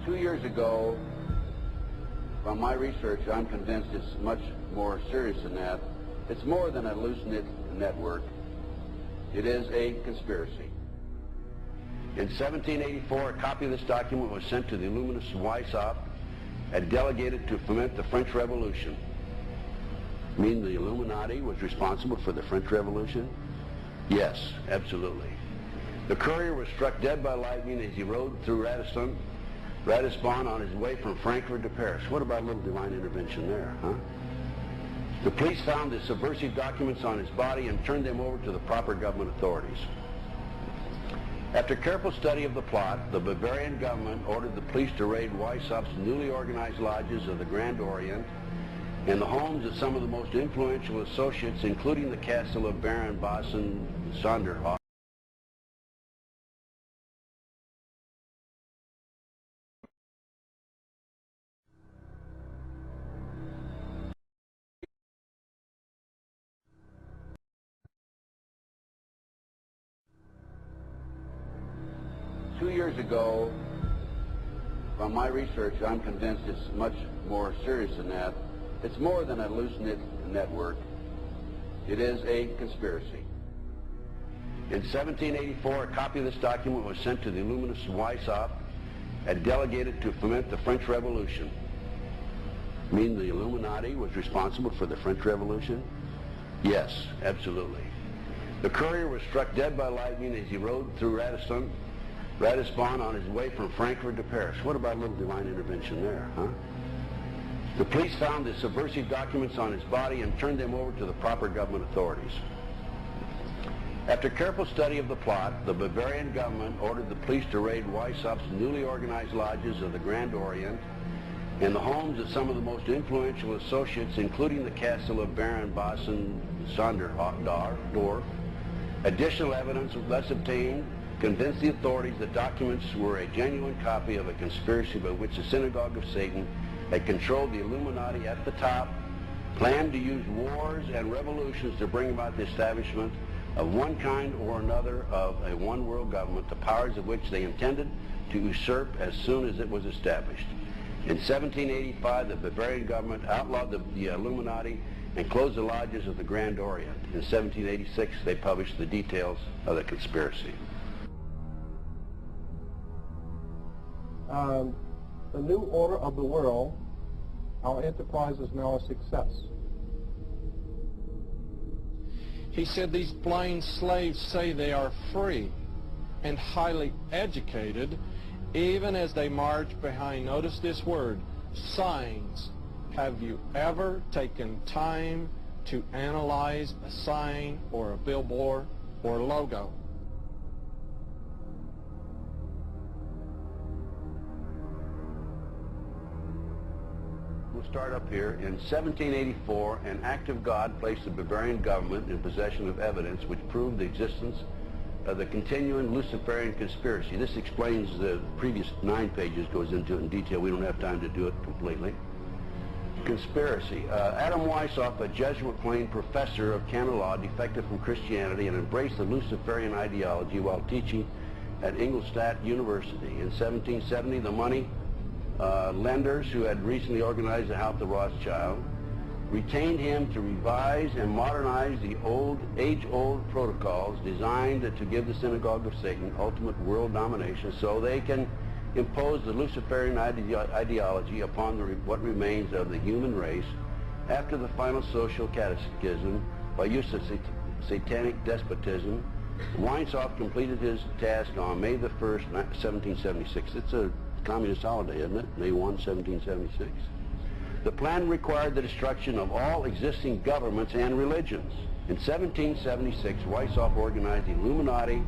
2 years ago, from my research, I'm convinced it's much more serious than that. It's more than a loose-knit network. It is a conspiracy. In 1784, a copy of this document was sent to the Illuminist Weishaupt and delegated to foment the French Revolution. Mean the Illuminati was responsible for the French Revolution? Yes, absolutely. The courier was struck dead by lightning as he rode through Ratisbon on his way from Frankfurt to Paris. What about a little divine intervention there, huh? The police found the subversive documents on his body and turned them over to the proper government authorities. After careful study of the plot, the Bavarian government ordered the police to raid Weishaupt's newly organized lodges of the Grand Orient and the homes of some of the most influential associates, including the castle of Baron Bossen Sonderhoff. Two years ago, from my research, I'm convinced it's much more serious than that. It's more than a loose-knit network. It is a conspiracy. In 1784, a copy of this document was sent to the Illuminist Weishaupt and delegated to foment the French Revolution. Mean the Illuminati was responsible for the French Revolution? Yes, absolutely. The courier was struck dead by lightning as he rode through Ratisbon on his way from Frankfurt to Paris. What about a little divine intervention there, huh? The police found the subversive documents on his body and turned them over to the proper government authorities. After careful study of the plot, the Bavarian government ordered the police to raid Weishaupt's newly organized lodges of the Grand Orient and the homes of some of the most influential associates, including the castle of Baron Bossen Sonderhoff. Additional evidence thus obtained convinced the authorities that documents were a genuine copy of a conspiracy by which the Synagogue of Satan had controlled the Illuminati at the top, planned to use wars and revolutions to bring about the establishment of one kind or another of a one-world government, the powers of which they intended to usurp as soon as it was established. In 1785, the Bavarian government outlawed the Illuminati and closed the lodges of the Grand Orient. In 1786, they published the details of the conspiracy. The new order of the world, our enterprise is now a success. He said these blind slaves say they are free and highly educated, even as they march behind, notice this word, signs. Have you ever taken time to analyze a sign or a billboard or logo? We'll start up here. In 1784, an act of God placed the Bavarian government in possession of evidence which proved the existence of the continuing Luciferian conspiracy. This explains the previous 9 pages, goes into it in detail. We don't have time to do it completely. Conspiracy. Adam Weishaupt, a Jesuit-trained professor of canon law, defected from Christianity and embraced the Luciferian ideology while teaching at Ingolstadt University. In 1770, the money lenders who had recently organized the House of Rothschild retained him to revise and modernize the age-old protocols designed to give the Synagogue of Satan ultimate world domination so they can impose the Luciferian ideology upon what remains of the human race after the final social cataclysm by use of satanic despotism. Weishaupt completed his task on May the 1st, 1776. It's a communist holiday, isn't it? May 1, 1776. The plan required the destruction of all existing governments and religions. In 1776, Weishaupt organized the Illuminati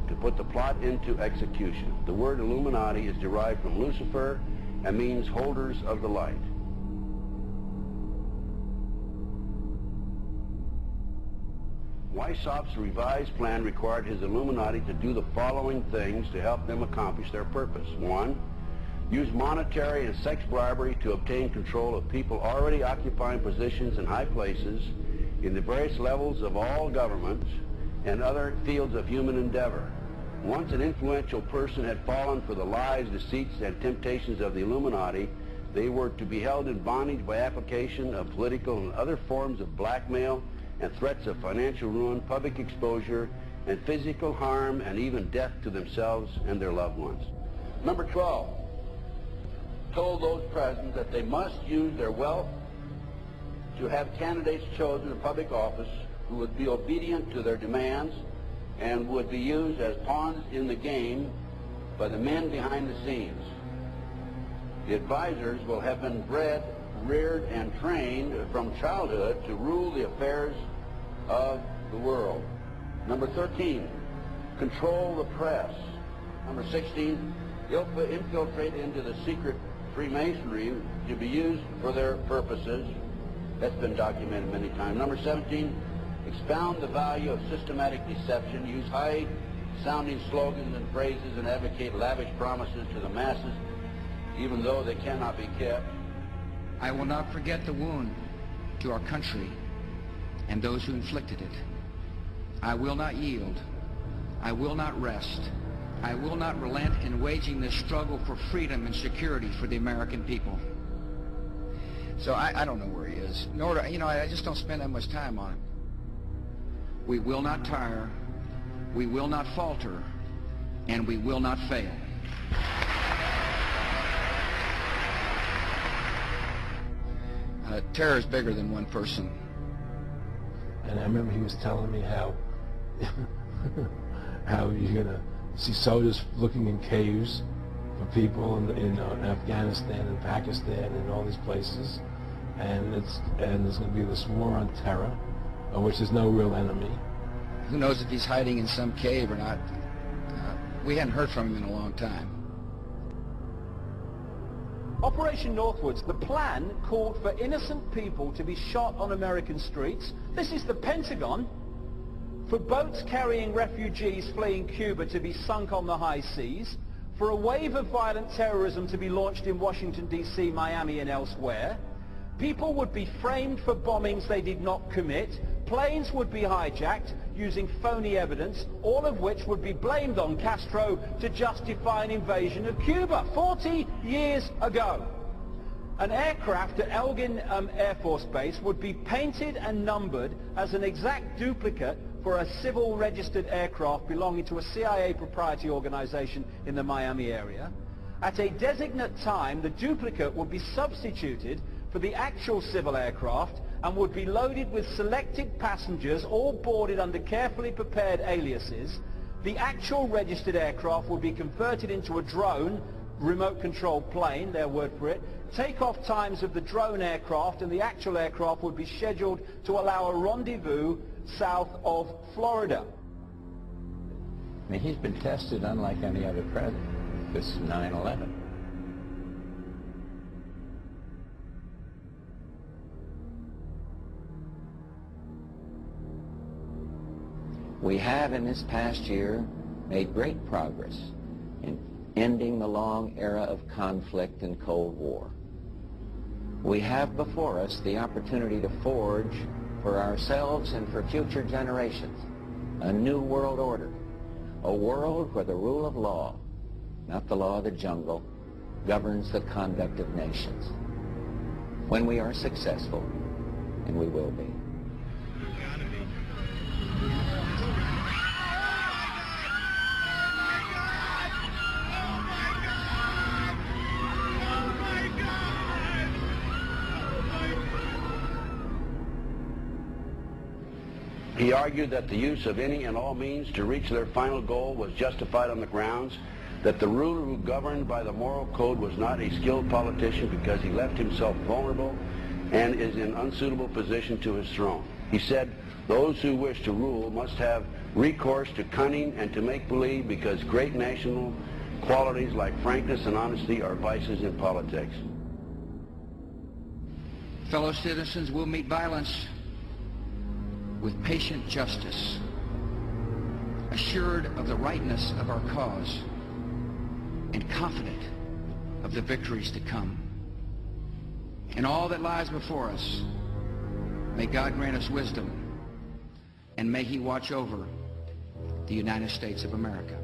to put the plot into execution. The word Illuminati is derived from Lucifer and means holders of the light. Weishaupt's revised plan required his Illuminati to do the following things to help them accomplish their purpose. 1, use monetary and sex bribery to obtain control of people already occupying positions in high places in the various levels of all governments and other fields of human endeavor. Once an influential person had fallen for the lies, deceits, and temptations of the Illuminati, they were to be held in bondage by application of political and other forms of blackmail and threats of financial ruin, public exposure, and physical harm, and even death to themselves and their loved ones. Number 12 told those present that they must use their wealth to have candidates chosen to public office who would be obedient to their demands and would be used as pawns in the game by the men behind the scenes. The advisors will have been bred, reared, and trained from childhood to rule the affairs of the world. Number 13, control the press. Number 16, infiltrate into the secret Freemasonry to be used for their purposes. That's been documented many times. Number 17, expound the value of systematic deception, use high-sounding slogans and phrases, and advocate lavish promises to the masses, even though they cannot be kept. I will not forget the wound to our country and those who inflicted it. I will not yield. I will not rest. I will not relent in waging this struggle for freedom and security for the American people. So I don't know where he is. Nor do, I just don't spend that much time on him. We will not tire. We will not falter. And we will not fail. Terror is bigger than one person. And I remember he was telling me how how you're gonna see soldiers looking in caves for people in Afghanistan and Pakistan and all these places, and there's gonna be this war on terror, of which there's no real enemy. Who knows if he's hiding in some cave or not? We hadn't heard from him in a long time. Operation Northwoods, the plan called for innocent people to be shot on American streets. This is the Pentagon. For boats carrying refugees fleeing Cuba to be sunk on the high seas. For a wave of violent terrorism to be launched in Washington, D.C., Miami, and elsewhere. People would be framed for bombings they did not commit. Planes would be hijacked using phony evidence, all of which would be blamed on Castro to justify an invasion of Cuba 40 years ago. An aircraft at Elgin Air Force Base would be painted and numbered as an exact duplicate for a civil registered aircraft belonging to a CIA proprietary organization in the Miami area. At a designate time, the duplicate would be substituted for the actual civil aircraft and would be loaded with selected passengers, all boarded under carefully prepared aliases. The actual registered aircraft would be converted into a drone, remote-controlled plane, their word for it. Takeoff times of the drone aircraft and the actual aircraft would be scheduled to allow a rendezvous south of Florida. I mean, he's been tested unlike any other president. This is 9/11. We have in this past year made great progress in ending the long era of conflict and Cold War. We have before us the opportunity to forge for ourselves and for future generations a new world order, a world where the rule of law, not the law of the jungle, governs the conduct of nations. When we are successful, and we will be. He argued that the use of any and all means to reach their final goal was justified on the grounds that the ruler who governed by the moral code was not a skilled politician because he left himself vulnerable and is in unsuitable position to his throne. He said those who wish to rule must have recourse to cunning and to make-believe because great national qualities like frankness and honesty are vices in politics. Fellow citizens, will meet violence with patient justice, assured of the rightness of our cause, and confident of the victories to come. In all that lies before us, may God grant us wisdom, and may He watch over the United States of America.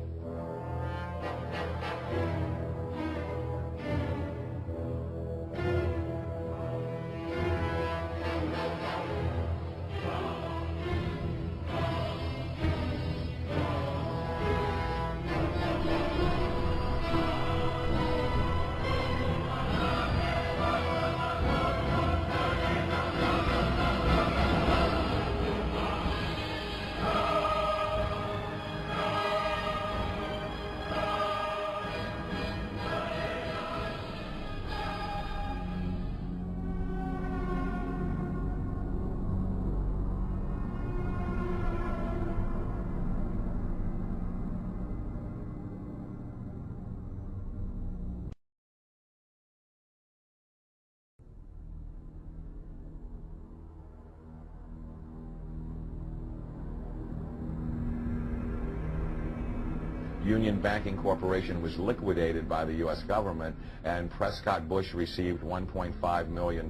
Union Banking Corporation was liquidated by the U.S. government, and Prescott Bush received $1.5 million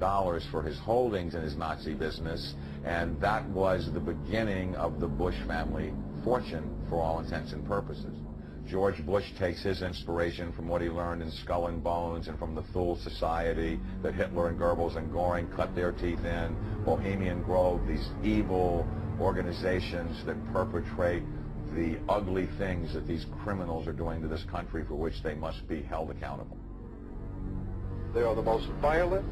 for his holdings in his Nazi business, and that was the beginning of the Bush family fortune for all intents and purposes. George Bush takes his inspiration from what he learned in Skull and Bones and from the Thule Society that Hitler and Goebbels and Goring cut their teeth in, Bohemian Grove, these evil organizations that perpetrate the ugly things that these criminals are doing to this country, for which they must be held accountable. They are the most violent,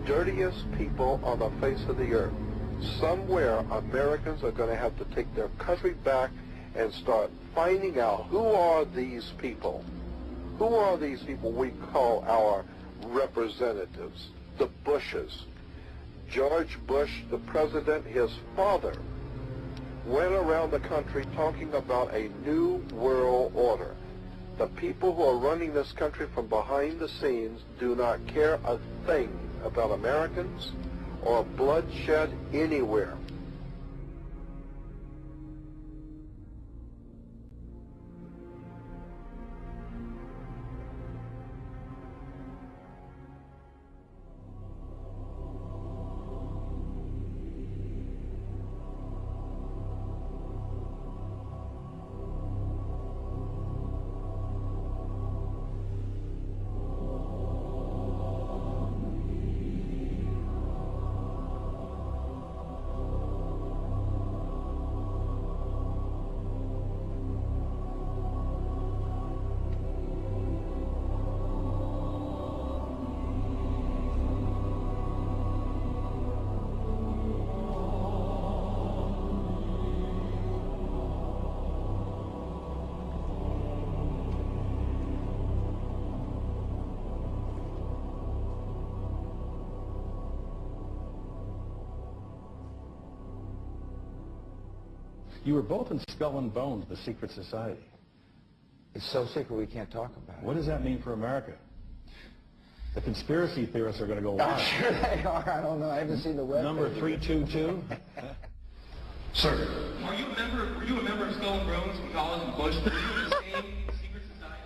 dirtiest people on the face of the earth. Somewhere Americans are going to have to take their country back and start finding out who are these people. Who are these people we call our representatives, the Bushes. George Bush, the president, his father, went around the country talking about a new world order. The people who are running this country from behind the scenes do not care a thing about Americans or bloodshed anywhere. You were both in Skull and Bones, the secret society. It's so secret we can't talk about it. What does that mean for America? The conspiracy theorists are going to go wild. I'm sure they are. I don't know. I haven't seen the web. Number 322. Sir. Were you a member of Skull and Bones when Collins and Bush? Were you in the same secret society?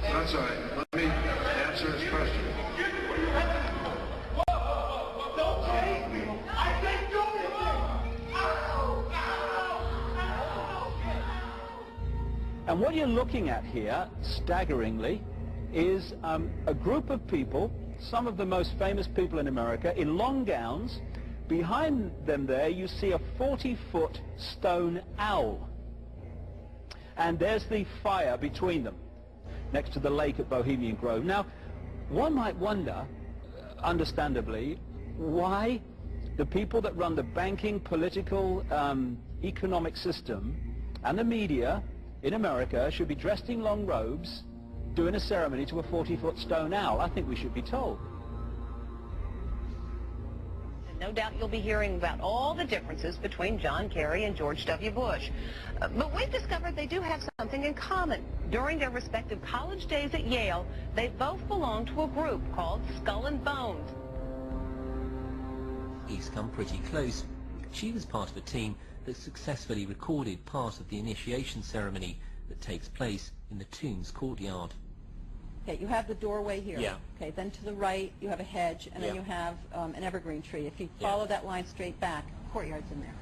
That's all right. Let me answer his question. And what you're looking at here, staggeringly, is a group of people, some of the most famous people in America, in long gowns. Behind them there, you see a 40-foot stone owl. And there's the fire between them, next to the lake at Bohemian Grove. Now, one might wonder, understandably, why the people that run the banking, political, economic system and the media in America should be dressed in long robes doing a ceremony to a 40-foot stone owl. I think we should be told. No doubt you'll be hearing about all the differences between John Kerry and George W. Bush. But we've discovered they do have something in common. During their respective college days at Yale, they both belonged to a group called Skull and Bones. He's come pretty close. She was part of a team that successfully recorded part of the initiation ceremony that takes place in the tomb's courtyard. Okay, you have the doorway here. Yeah. Okay, then to the right you have a hedge, and then you have an evergreen tree. If you follow that line straight back, courtyard's in there.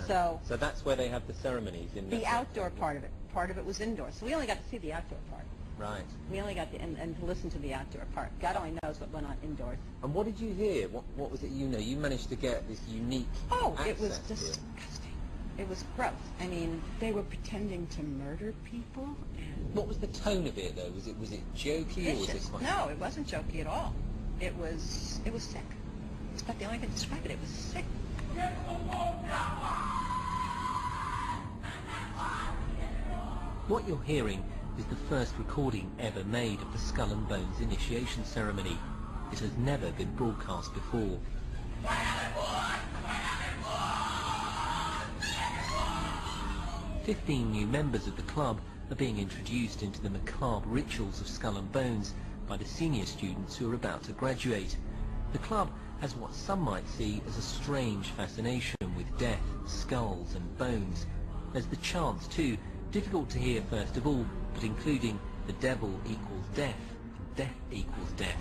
Okay. So that's where they have the ceremonies in the outdoor part of it. Part of it was indoor, so we only got to see the outdoor part. Right. We only got to and to listen to the outdoor part. God only knows what went on indoors. And what did you hear? What was it you know? You managed to get this unique it was disgusting. It was gross. I mean, they were pretending to murder people. And what was the tone of it, though? Was it jokey or was it quite... No, it wasn't jokey at all. It was sick. It's about the only way to describe it. It was sick. What you're hearing is the first recording ever made of the Skull and Bones initiation ceremony. It has never been broadcast before. 15 new members of the club are being introduced into the macabre rituals of Skull and Bones by the senior students who are about to graduate. The club has what some might see as a strange fascination with death, skulls and bones. There's the chants too, difficult to hear first of all, but including the devil equals death, death equals death.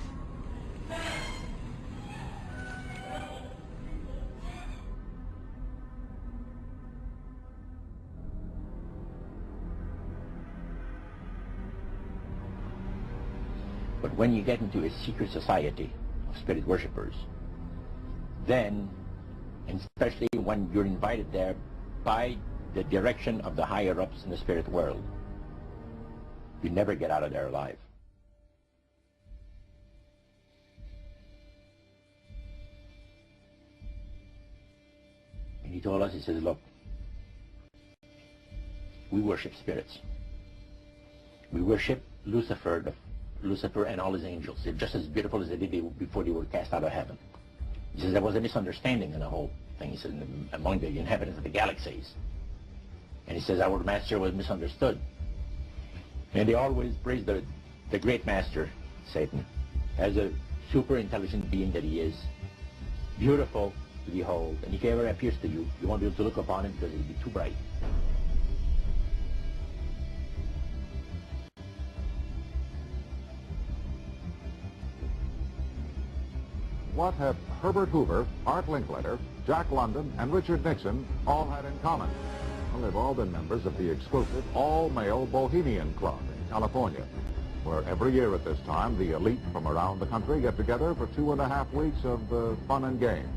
But when you get into a secret society of spirit worshippers, then, and especially when you're invited there by the direction of the higher-ups in the spirit world, you never get out of there alive. And he told us, he says, look, we worship spirits. We worship Lucifer and all his angels. They're just as beautiful as they did before they were cast out of heaven. He says there was a misunderstanding in the whole thing. He says among the inhabitants of the galaxies. And he says our master was misunderstood. And they always praise the great master, Satan, as a super intelligent being that he is, beautiful to behold. And if he ever appears to you, you won't be able to look upon him because he'll be too bright. What have Herbert Hoover, Art Linkletter, Jack London, and Richard Nixon all had in common? Well, they've all been members of the exclusive all-male Bohemian Club in California, where every year at this time, the elite from around the country get together for 2.5 weeks of fun and games.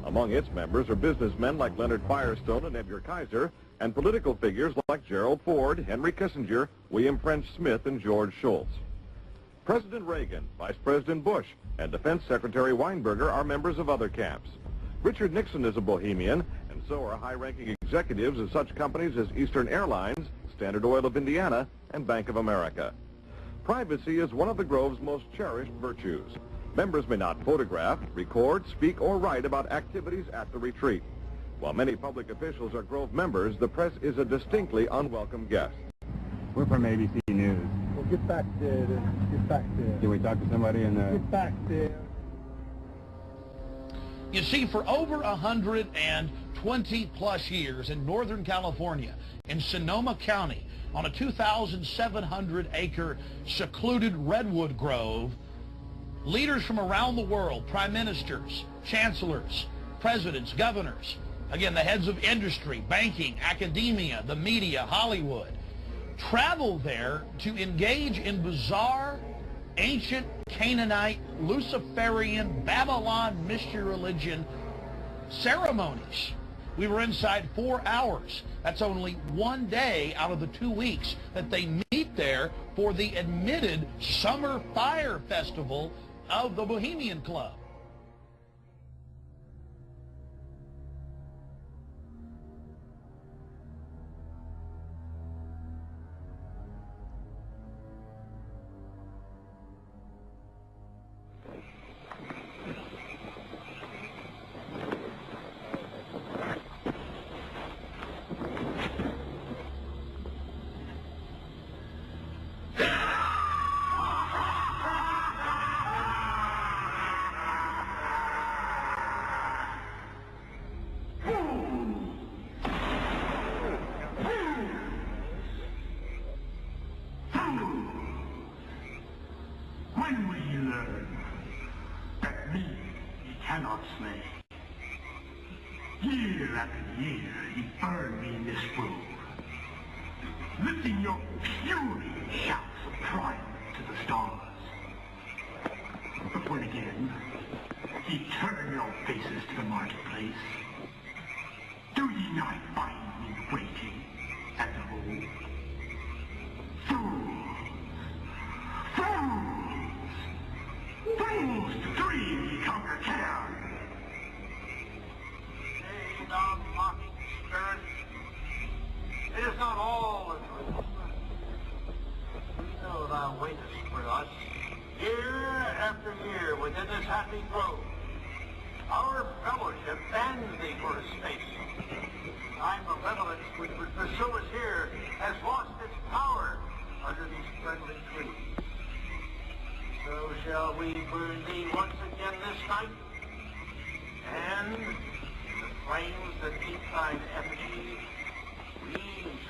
Among its members are businessmen like Leonard Firestone and Edgar Kaiser, and political figures like Gerald Ford, Henry Kissinger, William French Smith, and George Shultz. President Reagan, Vice President Bush, and Defense Secretary Weinberger are members of other camps. Richard Nixon is a Bohemian, and so are high-ranking executives of such companies as Eastern Airlines, Standard Oil of Indiana, and Bank of America. Privacy is one of the Grove's most cherished virtues. Members may not photograph, record, speak, or write about activities at the retreat. While many public officials are Grove members, the press is a distinctly unwelcome guest. We're from ABC News. Well, get back there. Get back there. Can we talk to somebody in the... Get back there. You see, for over 120 plus years in Northern California, in Sonoma County, on a 2,700-acre secluded redwood grove, leaders from around the world, prime ministers, chancellors, presidents, governors, again, the heads of industry, banking, academia, the media, Hollywood, travel there to engage in bizarre, ancient Canaanite, Luciferian, Babylon mystery religion ceremonies. We were inside 4 hours. That's only one day out of the 2 weeks that they meet there for the admitted Summer Fire Festival of the Bohemian Club. When will you learn that me ye cannot slay? Year after year ye burn me in this grove, lifting your fury shouts of triumph to the stars. But when again ye turn your faces to the marketplace, do ye not find me waiting at the hole? Fools! Fools to dream ye conquer care! Nay, thou mocking spirit, it is not all a dream. We know thou waitest for us, year after year within this happy grove. Our fellowship bans thee for a space. Thy malevolence which would pursue us here has lost its power under these friendly trees. So shall we burn thee once again this night, and in the flames that eat thine effigy, we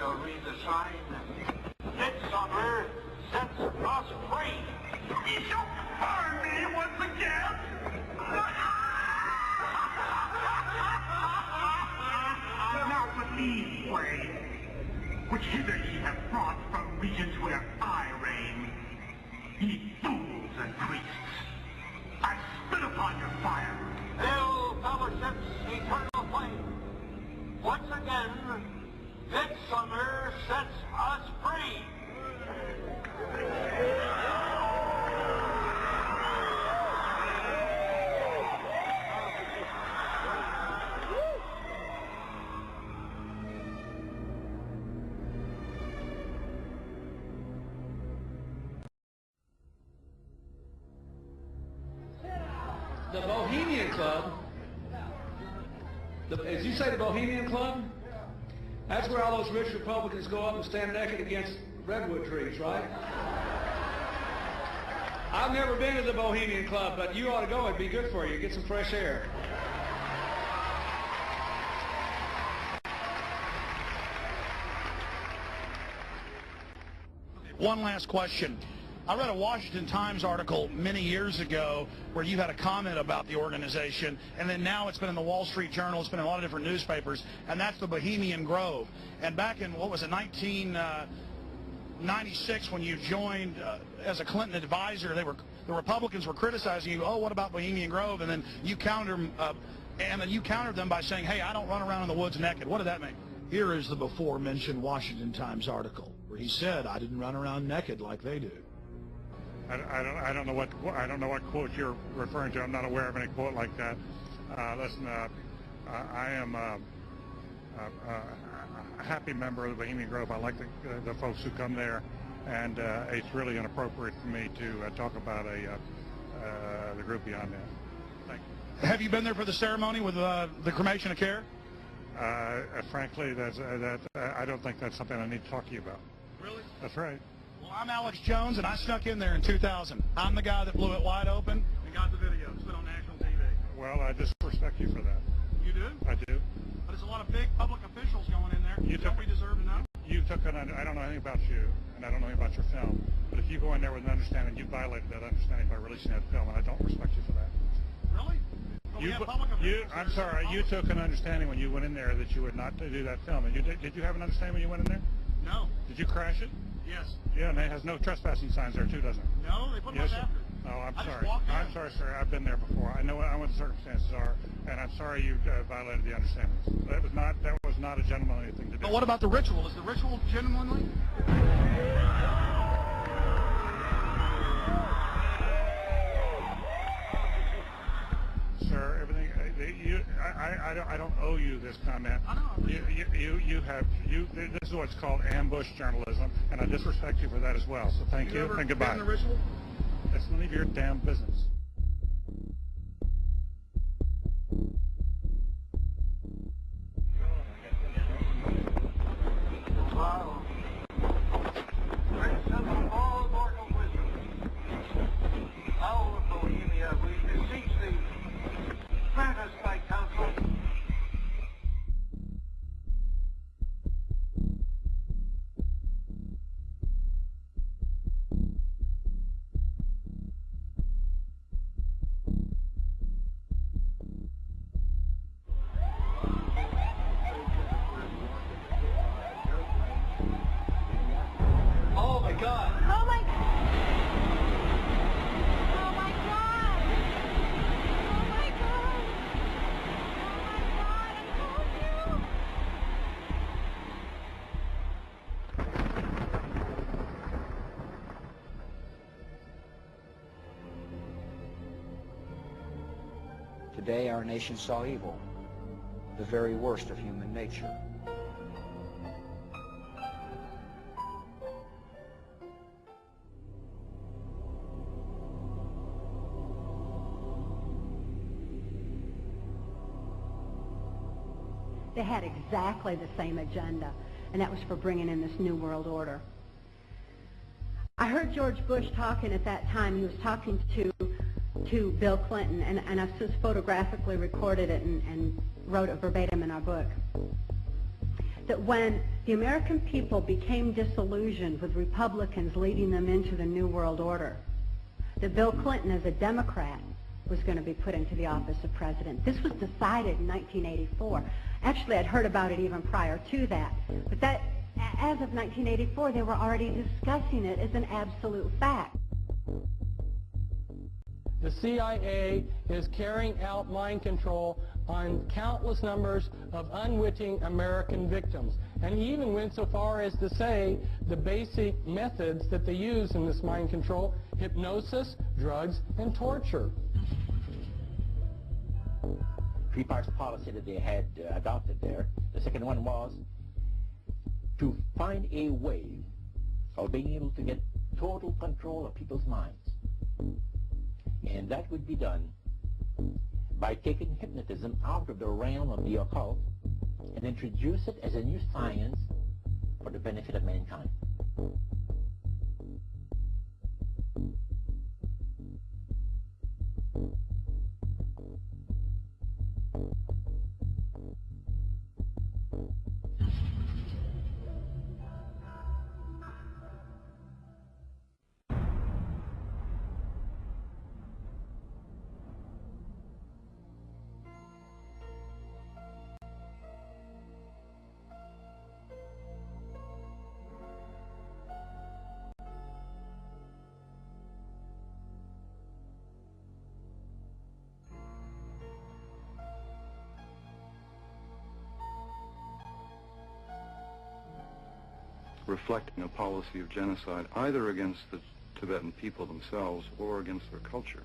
shall read the sign. Midsummer sets us free. You shall harm me once again. Not with these ways, which hither ye have brought from regions where I reign. Ye fools and priests, I spit upon your fire. Hail, fellowship's eternal flame. Once again, midsummer sets us free. The Bohemian Club, as you say, the Bohemian Club, that's where all those rich Republicans go up and stand naked against redwood trees, right? I've never been to the Bohemian Club, but you ought to go. It'd be good for you. Get some fresh air. One last question. I read a Washington Times article many years ago where you had a comment about the organization, and then now it's been in the Wall Street Journal, it's been in a lot of different newspapers, and that's the Bohemian Grove. And back in, what was it, 1996, when you joined as a Clinton advisor, the Republicans were criticizing you, oh, what about Bohemian Grove? And then you countered them by saying, hey, I don't run around in the woods naked. What did that mean? Here is the before-mentioned Washington Times article where he said, I didn't run around naked like they do. I don't know what quote you're referring to. I'm not aware of any quote like that. Listen, I am a happy member of the Bohemian Grove. I like the folks who come there, and it's really inappropriate for me to talk about the group beyond that. Thank you. Have you been there for the ceremony with the cremation of care? Frankly, I don't think that's something I need to talk to you about. Really? That's right. Well, I'm Alex Jones, and I snuck in there in 2000. I'm the guy that blew it wide open and got the video. It's been on national TV. Well, I disrespect you for that. You do? I do. But there's a lot of big public officials going in there. Don't we deserve to know? I don't know anything about you, and I don't know anything about your film. But if you go in there with an understanding, you violated that understanding by releasing that film, and I don't respect you for that. Really? I'm sorry. You took an understanding when you went in there that you would not do that film. And did you have an understanding when you went in there? No. Did you crash it? Yes. Yeah, and it has no trespassing signs there too, doesn't it? No, they put them after. Oh, I'm sorry. I'm sorry, sir. I've been there before. I know what the circumstances are, and I'm sorry you violated the understandings. That was not a gentlemanly thing to do. But what about the ritual? Is the ritual gentlemanly? Sir, everything. I don't owe you this comment. This is what's called ambush journalism, and I disrespect you for that as well. So thank you and goodbye. The ritual? It's none of your damn business. Wow. Prince of all mortal wisdom, Owl of Bohemia, we beseech thee, grant us thy counsel. Oh my God! Oh my God! Oh my God! Oh my God! Oh my God! I told you! Today our nation saw evil, the very worst of human nature. They had exactly the same agenda, and that was for bringing in this New World Order. I heard George Bush talking at that time. He was talking to Bill Clinton, and I've just photographically recorded it and wrote it verbatim in our book, that when The American people became disillusioned with Republicans leading them into the New World Order. That Bill Clinton, as a Democrat, was going to be put into the office of president. This was decided in 1984. Actually, I'd heard about it even prior to that. But that, as of 1984, they were already discussing it as an absolute fact. The CIA is carrying out mind control on countless numbers of unwitting American victims. And he even went so far as to say the basic methods that they use in this mind control: hypnosis, drugs, and torture. Three parts policy that they had adopted there. The second one was to find a way of being able to get total control of people's minds. And that would be done by taking hypnotism out of the realm of the occult and introduce it as a new science for the benefit of mankind. Reflecting a policy of genocide either against the Tibetan people themselves or against their culture.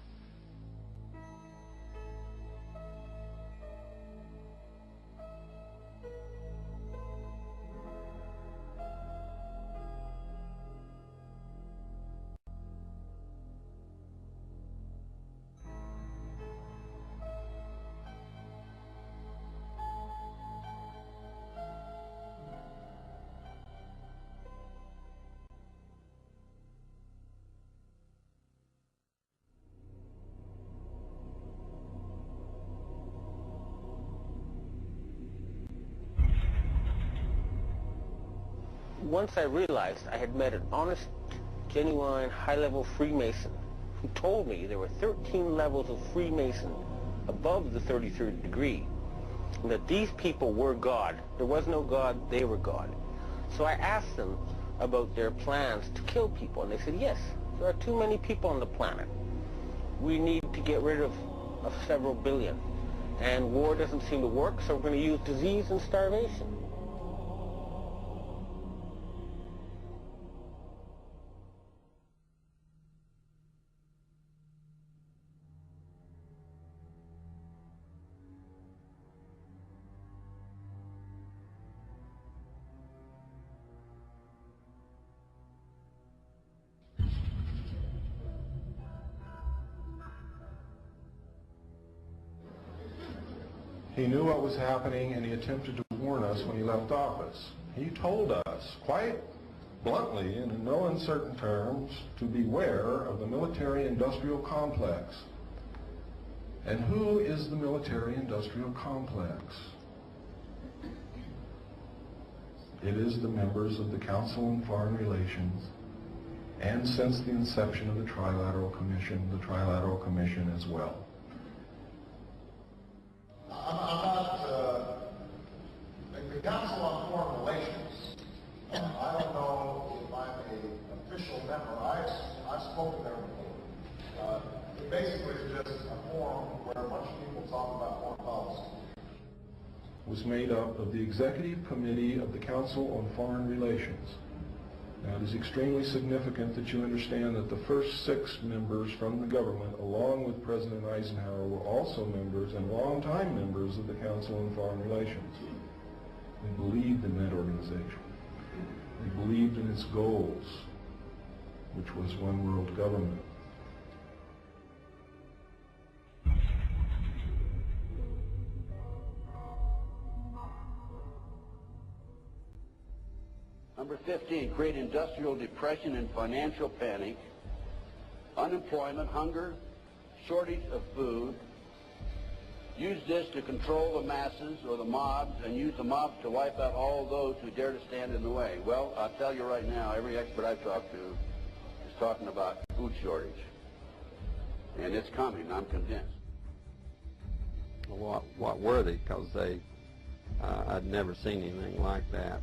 Once I realized I had met an honest, genuine, high-level Freemason who told me there were 13 levels of Freemason above the 33rd degree, and that these people were God. There was no God, they were God. So I asked them about their plans to kill people, and they said, yes, there are too many people on the planet. We need to get rid of several billion, and war doesn't seem to work, so we're going to use disease and starvation. He knew what was happening, and he attempted to warn us when he left office. He told us, quite bluntly and in no uncertain terms, to beware of the military-industrial complex. And who is the military-industrial complex? It is the members of the Council on Foreign Relations, and since the inception of the Trilateral Commission as well. I'm not, the Council on Foreign Relations, I don't know if I'm an official member. I've spoken there before. It basically is just a forum where a bunch of people talk about foreign policy. Was made up of the Executive Committee of the Council on Foreign Relations. Now, it is extremely significant that you understand that the first 6 members from the government, along with President Eisenhower, were also members and longtime members of the Council on Foreign Relations. They believed in that organization. They believed in its goals, which was one world government. Number 15, create industrial depression and financial panic, unemployment, hunger, shortage of food, use this to control the masses or the mobs and use the mobs to wipe out all those who dare to stand in the way. Well, I'll tell you right now, every expert I've talked to is talking about food shortage. And it's coming, I'm convinced. What were they? Because I'd never seen anything like that.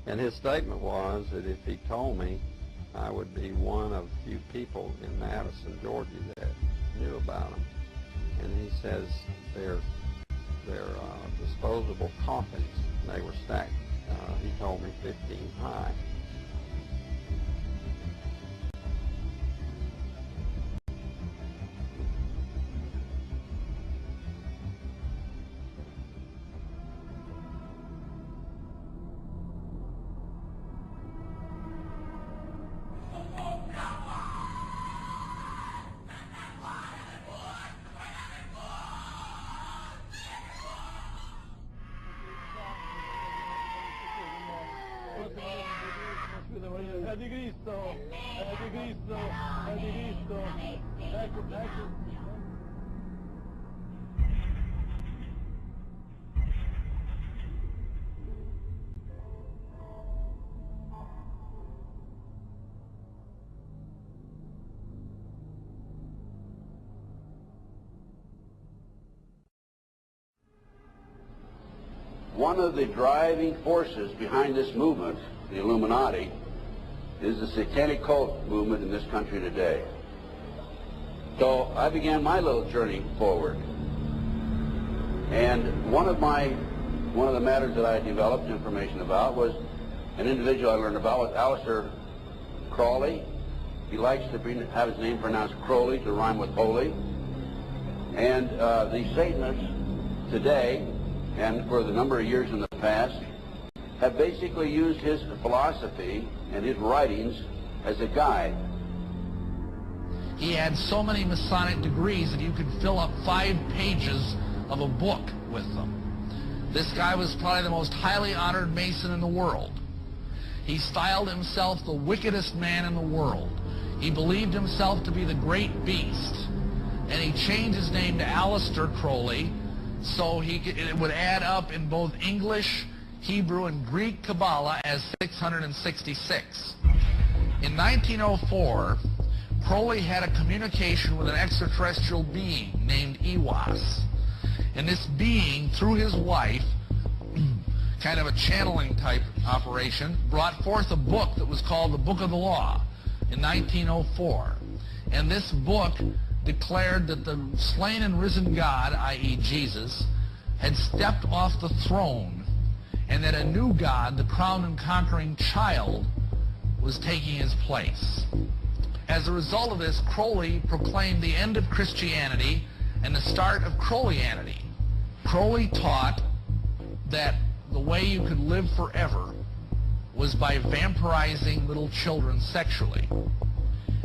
And his statement was that if he told me, I would be one of few people in Madison, Georgia that knew about them. And he says they're disposable coffins. They were stacked, he told me, 15 high. One of the driving forces behind this movement, the Illuminati, is the Satanic cult movement in this country today. So I began my little journey forward. And one of the matters that I developed information about was an individual I learned about was Aleister Crowley. He likes to have his name pronounced Crowley to rhyme with holy. And the Satanists today, and for the number of years in the past, have basically used his philosophy and his writings as a guide. He had so many Masonic degrees that you could fill up 5 pages of a book with them. This guy was probably the most highly honored Mason in the world. He styled himself the wickedest man in the world. He believed himself to be the great beast, and he changed his name to Aleister Crowley, so it would add up in both English, Hebrew, and Greek Kabbalah as 666. In 1904, Crowley had a communication with an extraterrestrial being named Ewas. And this being, through his wife, kind of a channeling type operation, brought forth a book that was called the Book of the Law in 1904. And this book declared that the slain and risen God, i.e. Jesus, had stepped off the throne, and that a new God, the crowned and conquering child, was taking his place. As a result of this, Crowley proclaimed the end of Christianity and the start of Crowleyanity. Crowley taught that the way you could live forever was by vampirizing little children sexually.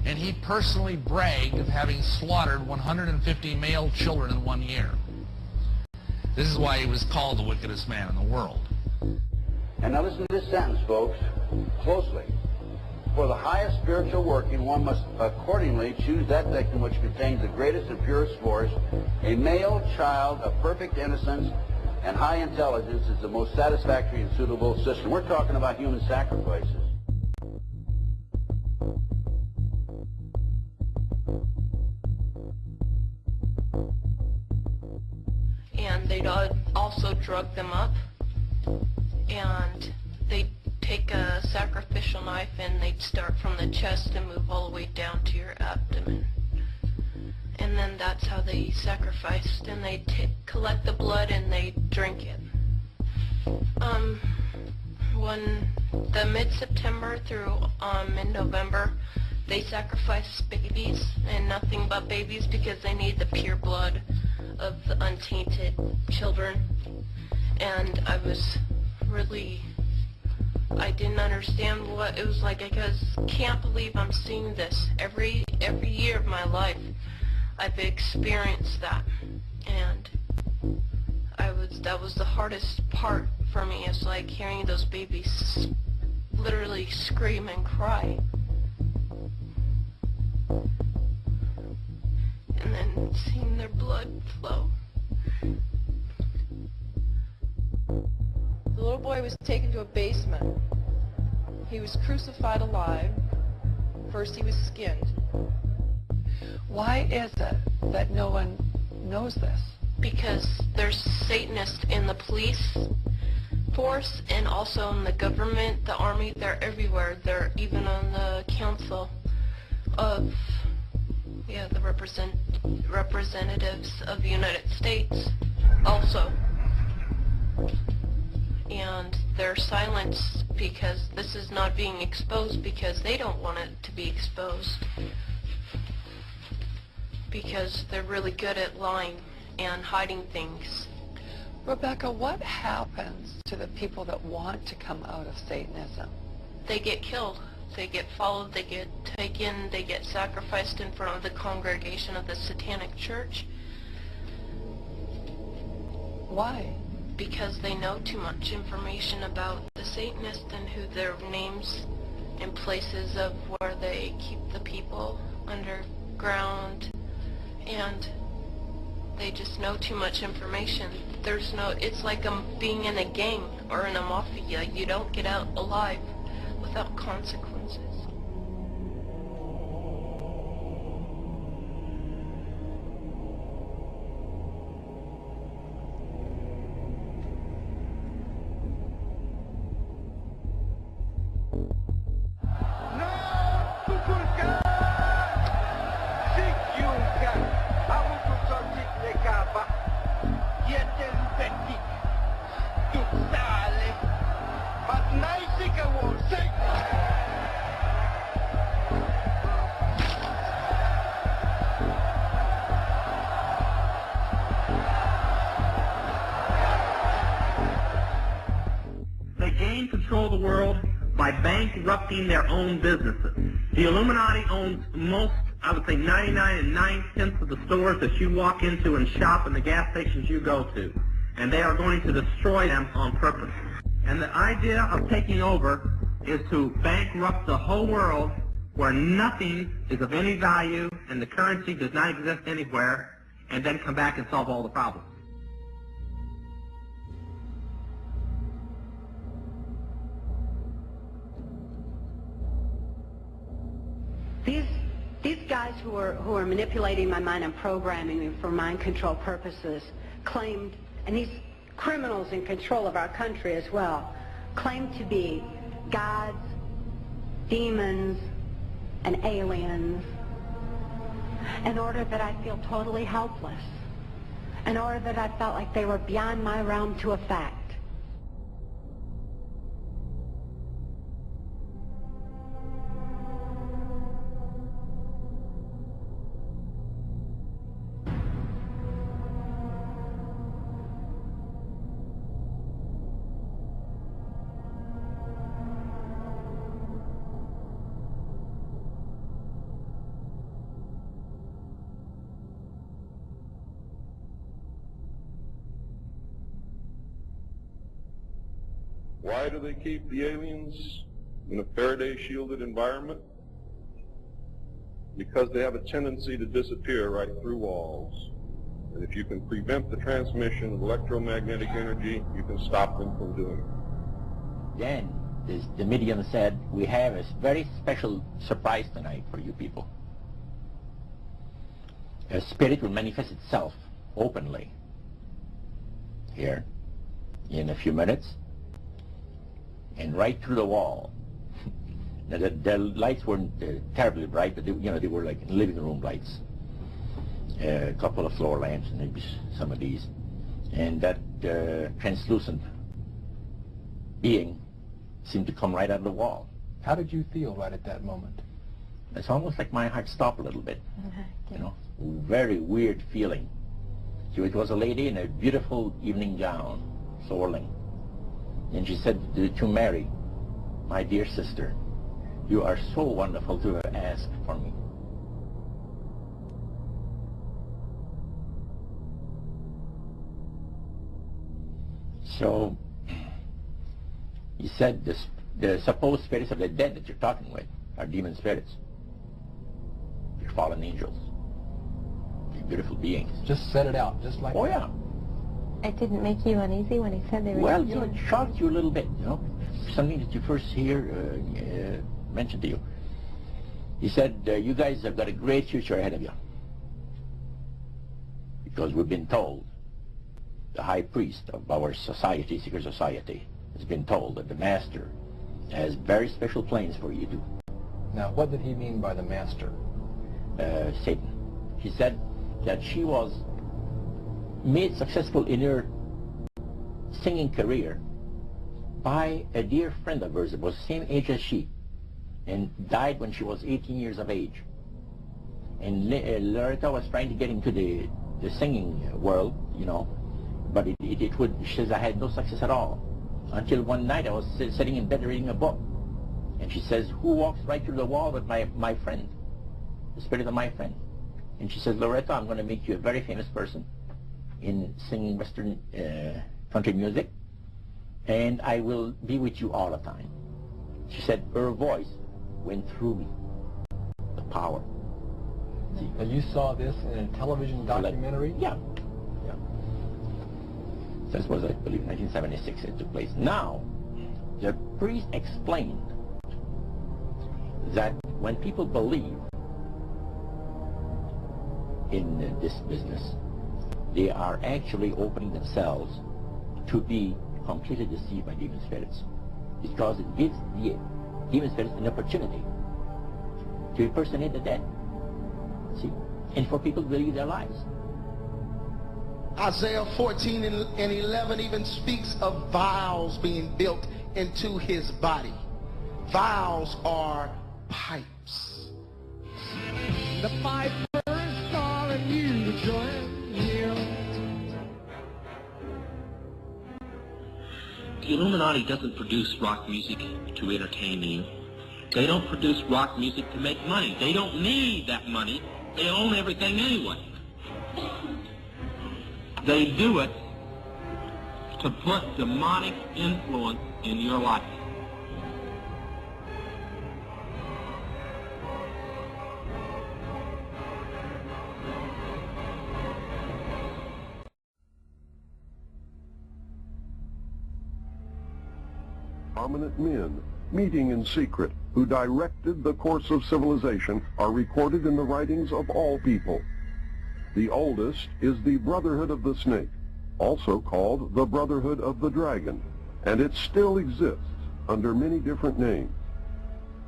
And he personally bragged of having slaughtered 150 male children in 1 year. This is why he was called the wickedest man in the world. And now listen to this sentence, folks, closely. For the highest spiritual working, one must accordingly choose that victim which contains the greatest and purest force. A male child of perfect innocence and high intelligence is the most satisfactory and suitable system. We're talking about human sacrifices. And they'd also drug them up, and they'd take a sacrificial knife and they'd start from the chest and move all the way down to your abdomen. And then that's how they sacrificed, and they'd collect the blood and they'd drink it. The mid-September through mid-November, they sacrificed babies, and nothing but babies, because they need the pure blood of the untainted children. And I didn't understand what it was like. I just can't believe I'm seeing this. Every year of my life, I've experienced that. And that was the hardest part for me, is like hearing those babies literally scream and cry. And and then seeing their blood flow. The little boy was taken to a basement. He was crucified alive. First he was skinned. Why is it that no one knows this? Because there's Satanists in the police force and also in the government, the army. They're everywhere. They're even on the council of, the representatives of the United States also. And they're silenced because this is not being exposed because they don't want it to be exposed. Because they're really good at lying and hiding things. Rebecca, what happens to the people that want to come out of Satanism? They get killed. They get followed. They get taken. They get sacrificed in front of the congregation of the Satanic Church. Why? Because they know too much information about the Satanists and who their names and places of where they keep the people underground, and they just know too much information. It's like being in a gang or in a mafia. You don't get out alive without consequences. Control the world by bankrupting their own businesses. The Illuminati owns most, I would say 99 9/10 of the stores that you walk into and shop and the gas stations you go to. And they are going to destroy them on purpose. And the idea of taking over is to bankrupt the whole world where nothing is of any value and the currency does not exist anywhere, and then come back and solve all the problems. These guys who are manipulating my mind and programming me for mind control purposes claimed, and these criminals in control of our country as well, claimed to be gods, demons, and aliens in order that I feel totally helpless, in order that I felt like they were beyond my realm to affect. Why do they keep the aliens in a Faraday-shielded environment? Because they have a tendency to disappear right through walls. And if you can prevent the transmission of electromagnetic energy, you can stop them from doing it. Then, the medium said, we have a very special surprise tonight for you people. A spirit will manifest itself openly here in a few minutes and right through the wall. Now, the lights weren't terribly bright, but they were like living room lights. A couple of floor lamps, and maybe some of these. And that translucent being seemed to come right out of the wall. How did you feel right at that moment? It's almost like my heart stopped a little bit. Very weird feeling. So it was a lady in a beautiful evening gown, swirling. And she said to Mary, my dear sister, you are so wonderful to have asked for me. So, he said the supposed spirits of the dead that you're talking with are demon spirits. They're fallen angels. beautiful beings. Just set it out, just like Oh, that. yeah. It didn't make you uneasy when he said they were... Well, you know, it shocked you a little bit, you know. Something that you first hear mentioned to you. He said, you guys have got a great future ahead of you. Because we've been told, the high priest of our society, secret society, has been told that the master has very special plans for you too. Now, what did he mean by the master? Satan. He said that she was made successful in her singing career by a dear friend of hers that was the same age as she and died when she was 18 years of age. And Loretta was trying to get into the singing world, you know, but she says, I had no success at all. Until one night I was sitting in bed reading a book. And she says, who walks right through the wall with my friend? The spirit of my friend. And she says, Loretta, I'm going to make you a very famous person in singing Western country music, and I will be with you all the time. She said her voice went through me, the power. See? And you saw this in a television documentary? Yeah. Yeah. This was, I believe, 1976 it took place. Now, the priest explained that when people believe in this business, they are actually opening themselves to be completely deceived by demon spirits, because it gives the demon spirits an opportunity to impersonate the dead. See? And for people to believe their lies. Isaiah 14 and 11 even speaks of vials being built into his body. Vials are pipes. The piper is calling you to join him. The Illuminati doesn't produce rock music to entertain you. They don't produce rock music to make money. They don't need that money. They own everything anyway. They do it to put demonic influence in your life. Prominent men, meeting in secret, who directed the course of civilization, are recorded in the writings of all people. The oldest is the Brotherhood of the Snake, also called the Brotherhood of the Dragon, and it still exists under many different names.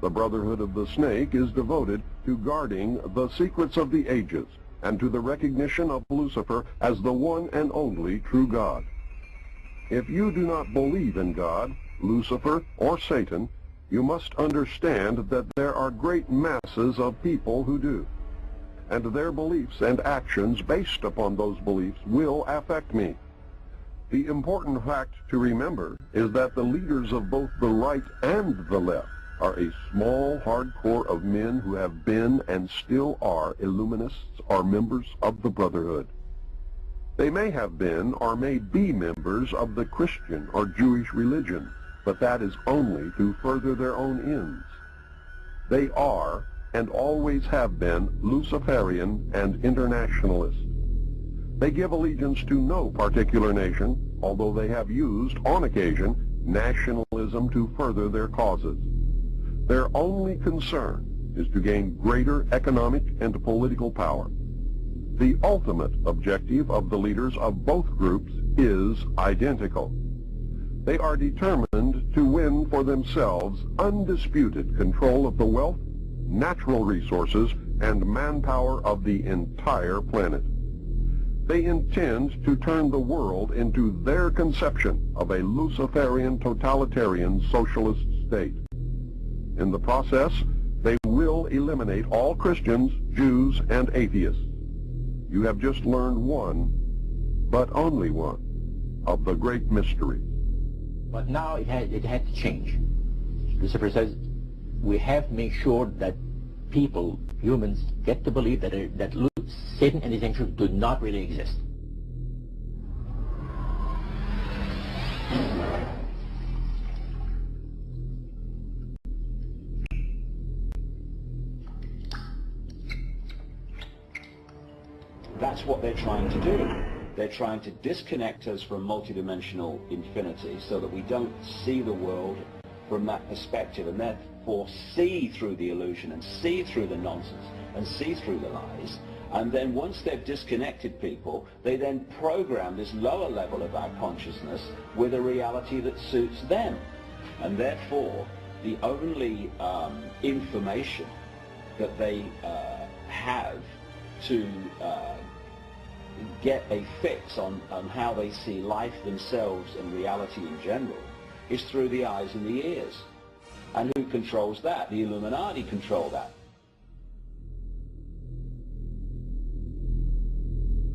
The Brotherhood of the Snake is devoted to guarding the secrets of the ages and to the recognition of Lucifer as the one and only true God. If you do not believe in God, Lucifer, or Satan, you must understand that there are great masses of people who do. And their beliefs and actions based upon those beliefs will affect me. The important fact to remember is that the leaders of both the right and the left are a small, hardcore of men who have been and still are Illuminists or members of the Brotherhood. They may have been or may be members of the Christian or Jewish religion, but that is only to further their own ends. They are, and always have been, Luciferian and internationalist. They give allegiance to no particular nation, although they have used, on occasion, nationalism to further their causes. Their only concern is to gain greater economic and political power. The ultimate objective of the leaders of both groups is identical. They are determined to win for themselves undisputed control of the wealth, natural resources, and manpower of the entire planet. They intend to turn the world into their conception of a Luciferian totalitarian socialist state. In the process, they will eliminate all Christians, Jews, and atheists. You have just learned one, but only one, of the great mysteries. But now it had to change. Lucifer says we have to make sure that people, humans, get to believe that Satan and his angels do not really exist. That's what they're trying to do. They're trying to disconnect us from multidimensional infinity so that we don't see the world from that perspective, and therefore see through the illusion and see through the nonsense and see through the lies. And then once they've disconnected people, they then program this lower level of our consciousness with a reality that suits them. And therefore, the only information that they have to get a fix on how they see life themselves and reality in general is through the eyes and the ears. And who controls that? The Illuminati control that.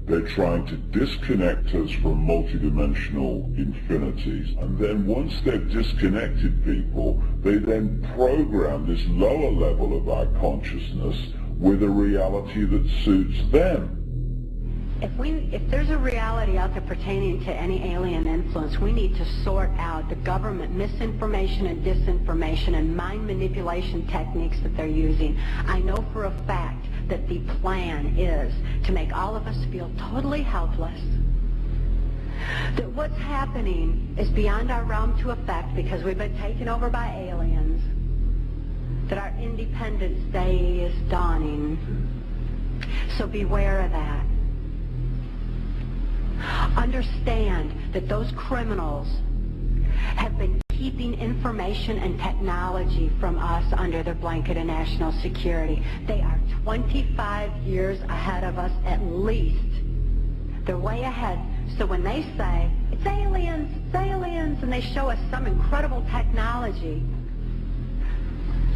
They're trying to disconnect us from multidimensional infinities, and then once they've disconnected people, they then program this lower level of our consciousness with a reality that suits them. If there's a reality out there pertaining to any alien influence, we need to sort out the government misinformation and disinformation and mind manipulation techniques that they're using. I know for a fact that the plan is to make all of us feel totally helpless, that what's happening is beyond our realm to affect because we've been taken over by aliens, that our Independence Day is dawning. So beware of that. Understand that those criminals have been keeping information and technology from us under the blanket of national security. They are 25 years ahead of us at least. They're way ahead. So when they say, it's aliens, and they show us some incredible technology,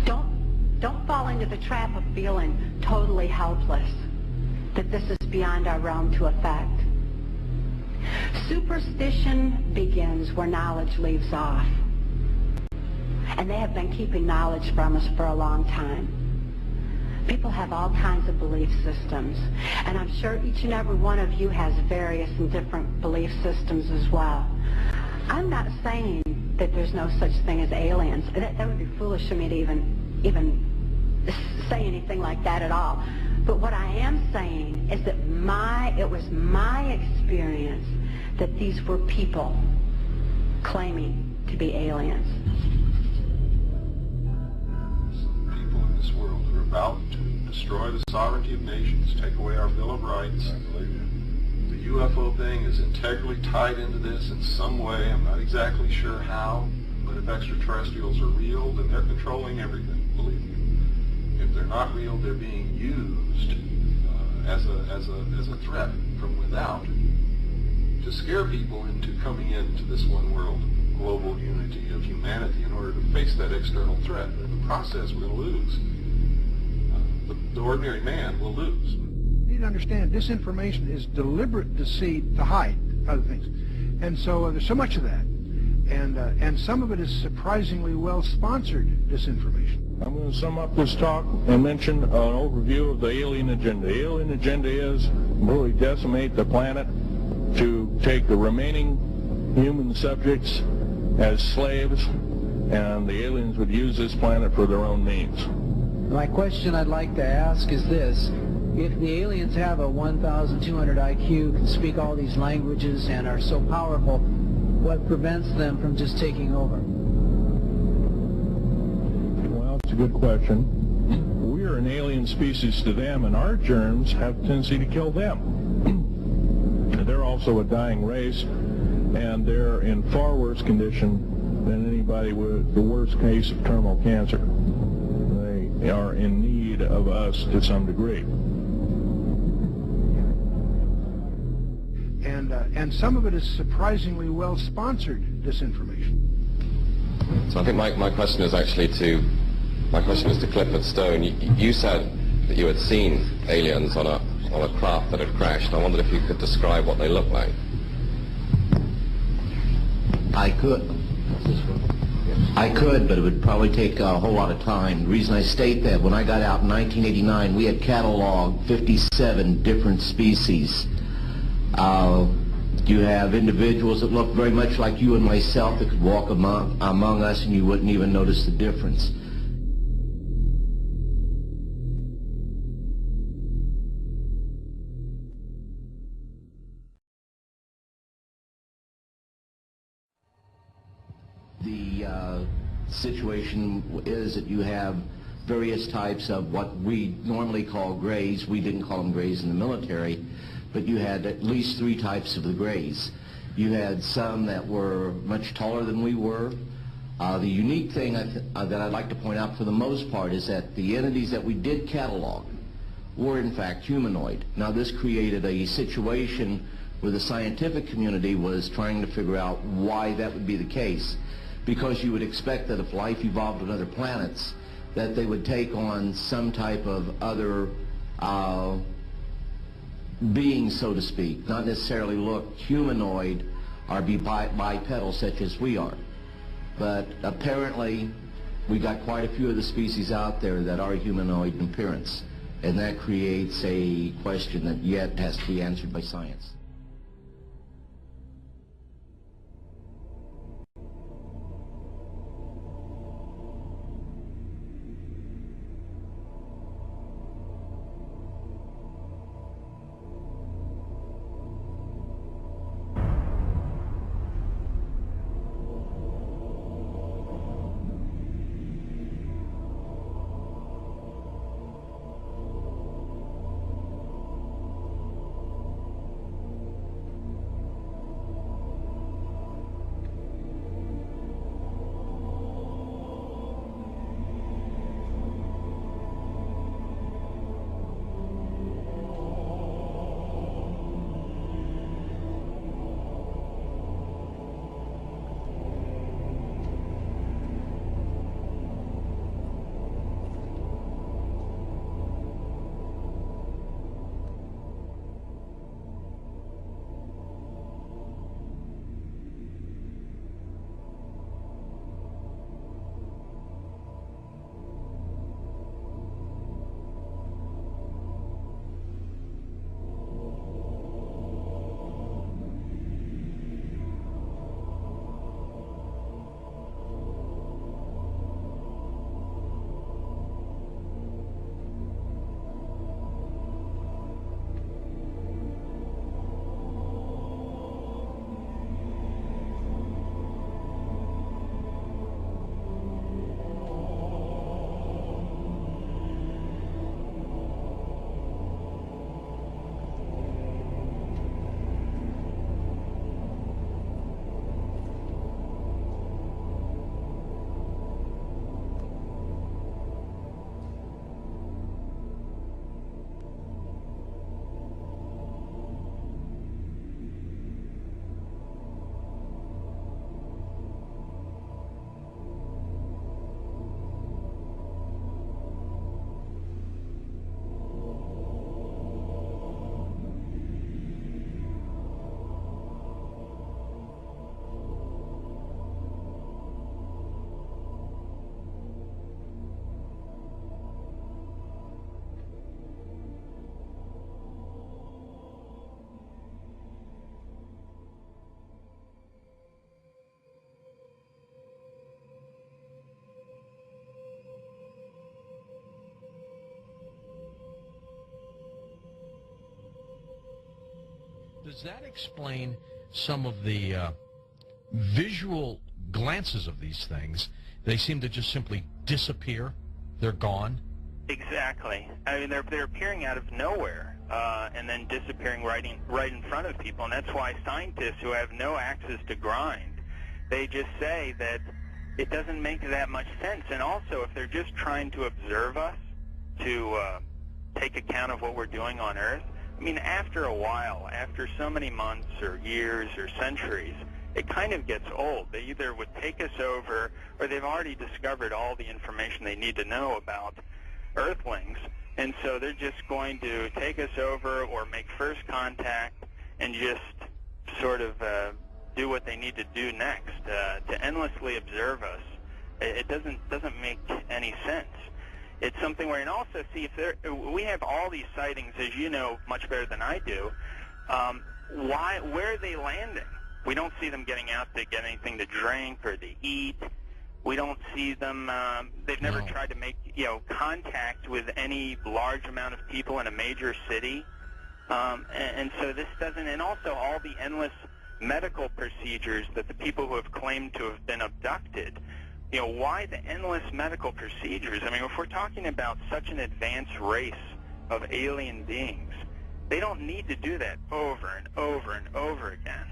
don't fall into the trap of feeling totally helpless, that this is beyond our realm to affect. Superstition begins where knowledge leaves off. And they have been keeping knowledge from us for a long time. People have all kinds of belief systems. And I'm sure each and every one of you has various and different belief systems as well. I'm not saying that there's no such thing as aliens. That would be foolish of me to even say anything like that at all. But what I am saying is that it was my experience that these were people claiming to be aliens. People in this world are about to destroy the sovereignty of nations, take away our Bill of Rights. The U.F.O. thing is integrally tied into this in some way. I'm not exactly sure how, but if extraterrestrials are real, then they're controlling everything, believe me. If they're not real, they're being used as a threat from without to scare people into coming into this one world global unity of humanity in order to face that external threat. In the process, we're going to lose. The ordinary man will lose. You need to understand, disinformation is deliberate deceit to hide other things. And so there's so much of that. And some of it is surprisingly well-sponsored disinformation. I'm going to sum up this talk and mention an overview of the alien agenda. The alien agenda is really decimate the planet, to take the remaining human subjects as slaves, and the aliens would use this planet for their own means. My question I'd like to ask is this: if the aliens have a 1,200 IQ, can speak all these languages, and are so powerful, what prevents them from just taking over? Well, it's a good question. We're an alien species to them, and our germs have a tendency to kill them. They're also a dying race, and they're in far worse condition than anybody with the worst case of terminal cancer. They are in need of us to some degree. And some of it is surprisingly well-sponsored disinformation. So I think my question is actually to Clifford Stone. You said that you had seen aliens on a craft that had crashed. I wondered if you could describe what they looked like. I could, but it would probably take a whole lot of time. The reason I state that, when I got out in 1989, we had cataloged 57 different species. You have individuals that look very much like you and myself that could walk among us and you wouldn't even notice the difference. situation is that you have various types of what we normally call grays. We didn't call them grays in the military, but you had at least 3 types of the grays. You had some that were much taller than we were. The unique thing that I'd like to point out for the most part is that the entities that we did catalog were in fact humanoid. Now this created a situation where the scientific community was trying to figure out why that would be the case, because you would expect that if life evolved on other planets, that they would take on some type of other being, so to speak, not necessarily look humanoid or be bipedal such as we are. But apparently we got quite a few of the species out there that are humanoid in appearance, and that creates a question that yet has to be answered by science. Does that explain some of the visual glances of these things? They seem to just simply disappear. They're gone. Exactly. I mean, they're appearing out of nowhere and then disappearing right in front of people. And that's why scientists who have no access to grind, they just say that it doesn't make that much sense. And also, if they're just trying to observe us, to take account of what we're doing on Earth, I mean, after a while, after so many months or years or centuries, it kind of gets old. They either would take us over, or they've already discovered all the information they need to know about Earthlings, and so they're just going to take us over or make first contact and just sort of do what they need to do next. To endlessly observe us, it doesn't make any sense. It's something where, and also see if we have all these sightings, as you know much better than I do. Where are they landing? We don't see them getting out to get anything to drink or to eat. We don't see them. They've never tried to make contact with any large amount of people in a major city, and so this doesn't. And also all the endless medical procedures that the people who have claimed to have been abducted why the endless medical procedures? I mean, if we're talking about such an advanced race of alien beings, they don't need to do that over and over and over again.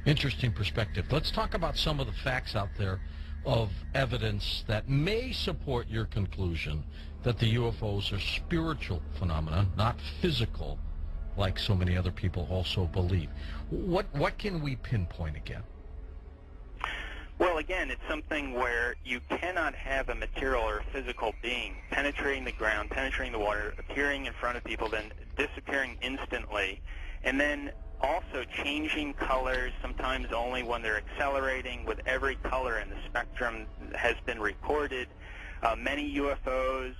Interesting perspective. Let's talk about some of the facts out there of evidence that may support your conclusion that the UFOs are spiritual phenomena, not physical, like so many other people also believe. What can we pinpoint again? Well, again, it's something where you cannot have a material or physical being penetrating the ground, penetrating the water, appearing in front of people, then disappearing instantly, and then also changing colors, sometimes only when they're accelerating, with every color in the spectrum has been recorded. Many UFOs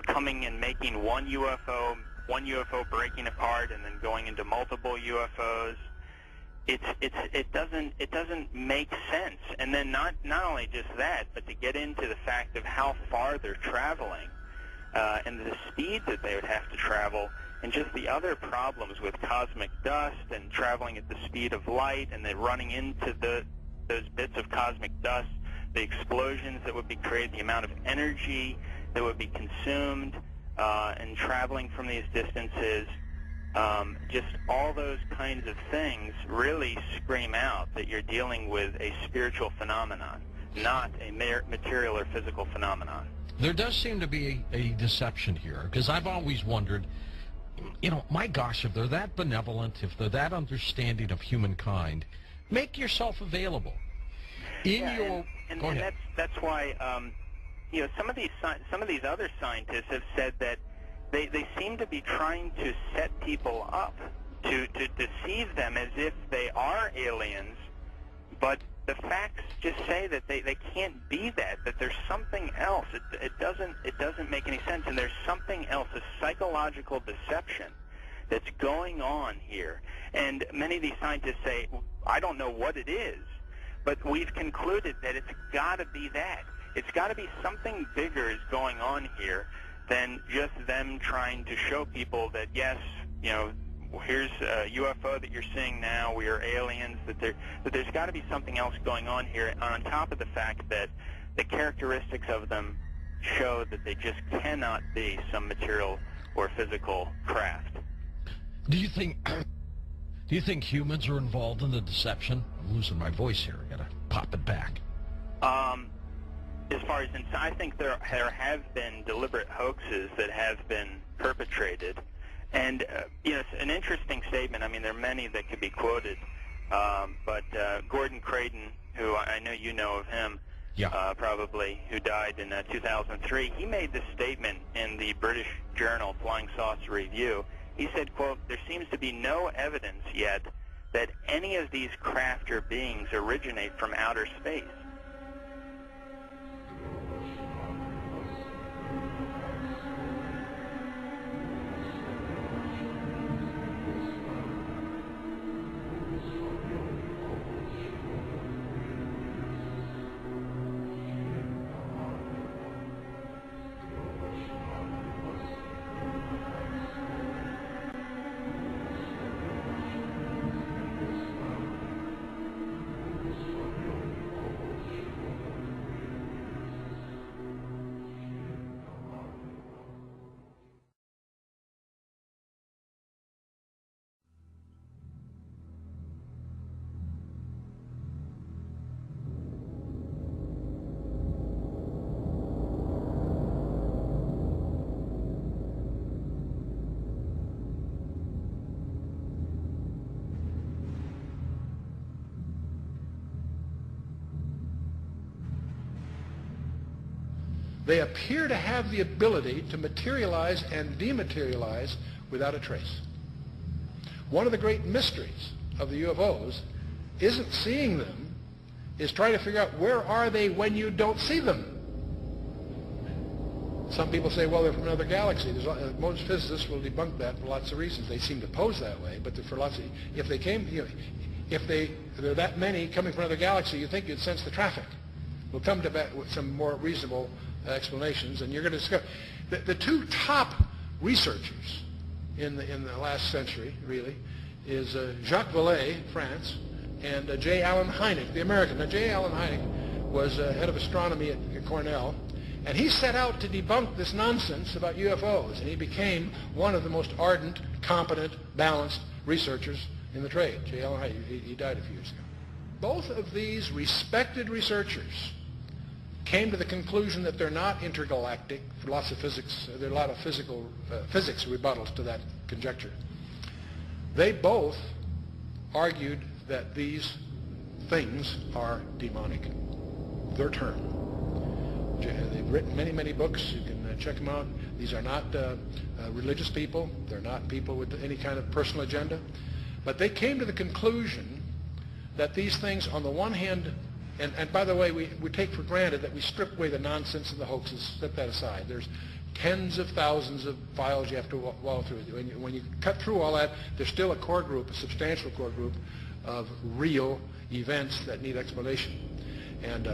coming and making one UFO breaking apart and then going into multiple UFOs. It doesn't make sense. And then not only just that, but to get into the fact of how far they're traveling and the speed that they would have to travel, and just the other problems with cosmic dust and traveling at the speed of light, and then running into those bits of cosmic dust, the explosions that would be created, the amount of energy that would be consumed and traveling from these distances. Just all those kinds of things really scream out that you're dealing with a spiritual phenomenon, not a material or physical phenomenon. There does seem to be a deception here, because I've always wondered, my gosh, if they're that benevolent, if they're that understanding of humankind, make yourself available. That's why some of these other scientists have said that they seem to be trying to set people up to deceive them as if they are aliens, but the facts just say that they can't be that there's something else. It doesn't make any sense, and there's something else, a psychological deception that's going on here. And many of these scientists say, I don't know what it is, but we've concluded that it's got to be that. It's got to be something bigger is going on here than just them trying to show people that, yes, here's a UFO that you're seeing now, we are aliens, that there's got to be something else going on here, on top of the fact that the characteristics of them show that they just cannot be some material or physical craft. Do you think humans are involved in the deception? I'm losing my voice here. I gotta pop it back. As far as I think there have been deliberate hoaxes that have been perpetrated. And, it's an interesting statement. I mean, there are many that could be quoted. But Gordon Creighton, who I know you know of him, probably, who died in 2003, he made this statement in the British journal Flying Saucer Review. He said, quote, "There seems to be no evidence yet that any of these craft or beings originate from outer space." They appear to have the ability to materialize and dematerialize without a trace. One of the great mysteries of the UFOs isn't seeing them, is trying to figure out where are they when you don't see them. Some people say, well, they're from another galaxy. Most physicists will debunk that for lots of reasons. They seem to pose that way, but for lots of, if they came, if there are that many coming from another galaxy, you think you'd sense the traffic. We'll come to that with some more reasonable explanations, and you're going to discover the two top researchers in the last century, really, is Jacques Vallée, France, and J. Allen Hynek, the American. Now, J. Allen Hynek was head of astronomy at Cornell, and he set out to debunk this nonsense about UFOs, and he became one of the most ardent, competent, balanced researchers in the trade. J. Allen Hynek, he died a few years ago. Both of these respected researchers came to the conclusion that they're not intergalactic. For lots of physics, there are a lot of physics rebuttals to that conjecture. They both argued that these things are demonic. Their term. They've written many, many books. You can check them out. These are not religious people. They're not people with any kind of personal agenda. But they came to the conclusion that these things, on the one hand, and by the way, we take for granted that we strip away the nonsense and the hoaxes, strip that aside. There's tens of thousands of files you have to walk through. When you cut through all that, there's still a core group, a substantial core group of real events that need explanation. And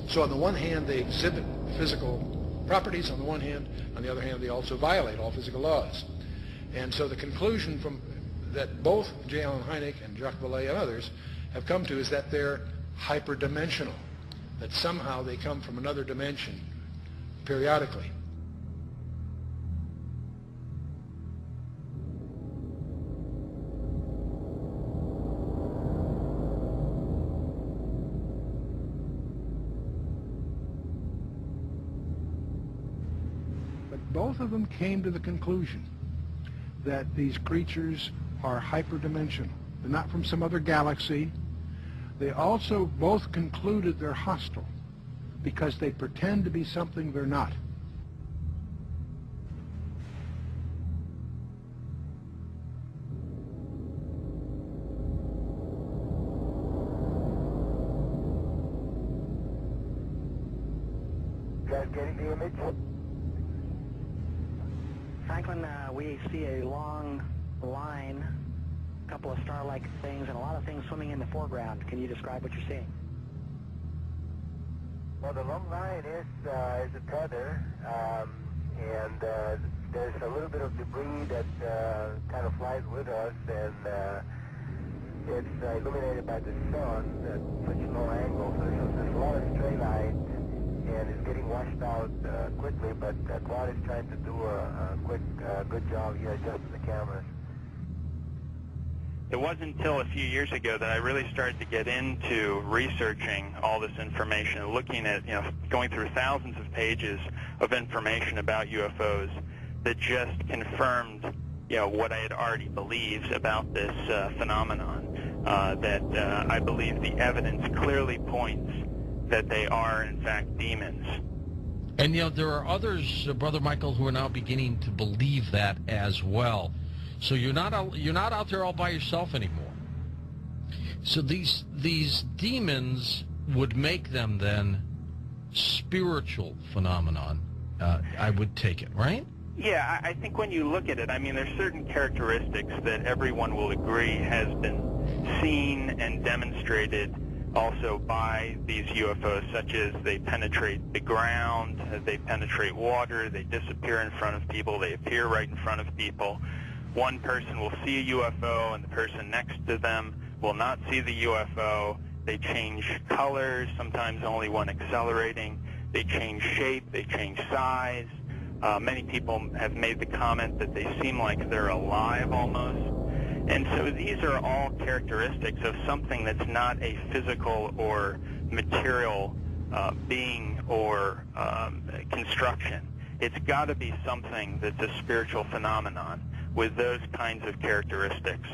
so on the one hand, they exhibit physical properties on the one hand. On the other hand, they also violate all physical laws. And so the conclusion from that both J. Allen Hynek and Jacques Vallée and others have come to is that they're hyperdimensional, that somehow they come from another dimension periodically. But both of them came to the conclusion that these creatures are hyperdimensional. They're not from some other galaxy. They also both concluded they're hostile because they pretend to be something they're not. You guys getting the image? Franklin, we see a long line, a couple of star-like things, and a lot of things swimming in the foreground. Can you describe what you're seeing? Well, the long line is a tether, and there's a little bit of debris that kind of flies with us, and it's illuminated by the sun at such low angle, so there's a lot of stray light, and it's getting washed out quickly, but Claude is trying to do a quick, good job here adjusting the cameras. It wasn't until a few years ago that I really started to get into researching all this information and looking at, going through thousands of pages of information about UFOs that just confirmed, what I had already believed about this phenomenon. That I believe the evidence clearly points that they are, in fact, demons. And, there are others, Brother Michael, who are now beginning to believe that as well. So you're not out there all by yourself anymore. So these demons would make them then spiritual phenomenon. I would take it, right? Yeah, I think when you look at it, there's certain characteristics that everyone will agree has been seen and demonstrated also by these UFOs, such as they penetrate the ground, they penetrate water, they disappear in front of people, they appear right in front of people. One person will see a UFO and the person next to them will not see the UFO. They change colors, sometimes only one accelerating. They change shape, they change size. Many people have made the comment that they seem like they're alive almost. And so these are all characteristics of something that's not a physical or material being or construction. It's got to be something that's a spiritual phenomenon with those kinds of characteristics.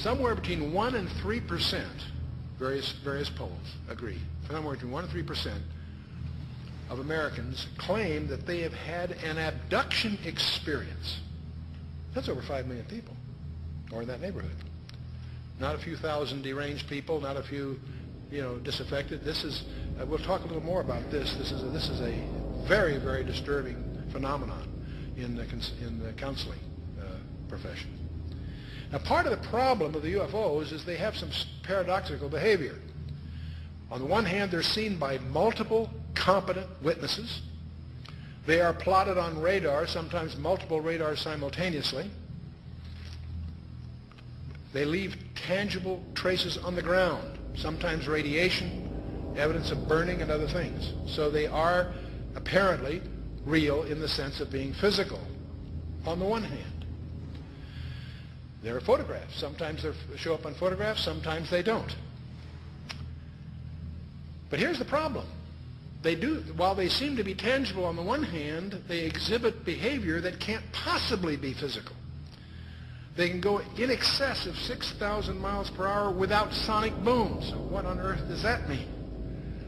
somewhere between 1 and 3%, various polls agree, somewhere between 1 and 3% of Americans claim that they have had an abduction experience. That's over 5 million people, or in that neighborhood. Not a few thousand deranged people, not a few, disaffected. This is, we'll talk a little more about this. This is a very, very disturbing phenomenon in the counseling profession. Now, part of the problem of the UFOs is they have some paradoxical behavior. On the one hand, they're seen by multiple competent witnesses. They are plotted on radar, sometimes multiple radars simultaneously. They leave tangible traces on the ground, sometimes radiation, evidence of burning, and other things. So they are apparently real in the sense of being physical, on the one hand. There are photographs. Sometimes they show up on photographs, sometimes they don't. But here's the problem. They do, while they seem to be tangible on the one hand, they exhibit behavior that can't possibly be physical. They can go in excess of 6,000 miles per hour without sonic booms. What on earth does that mean?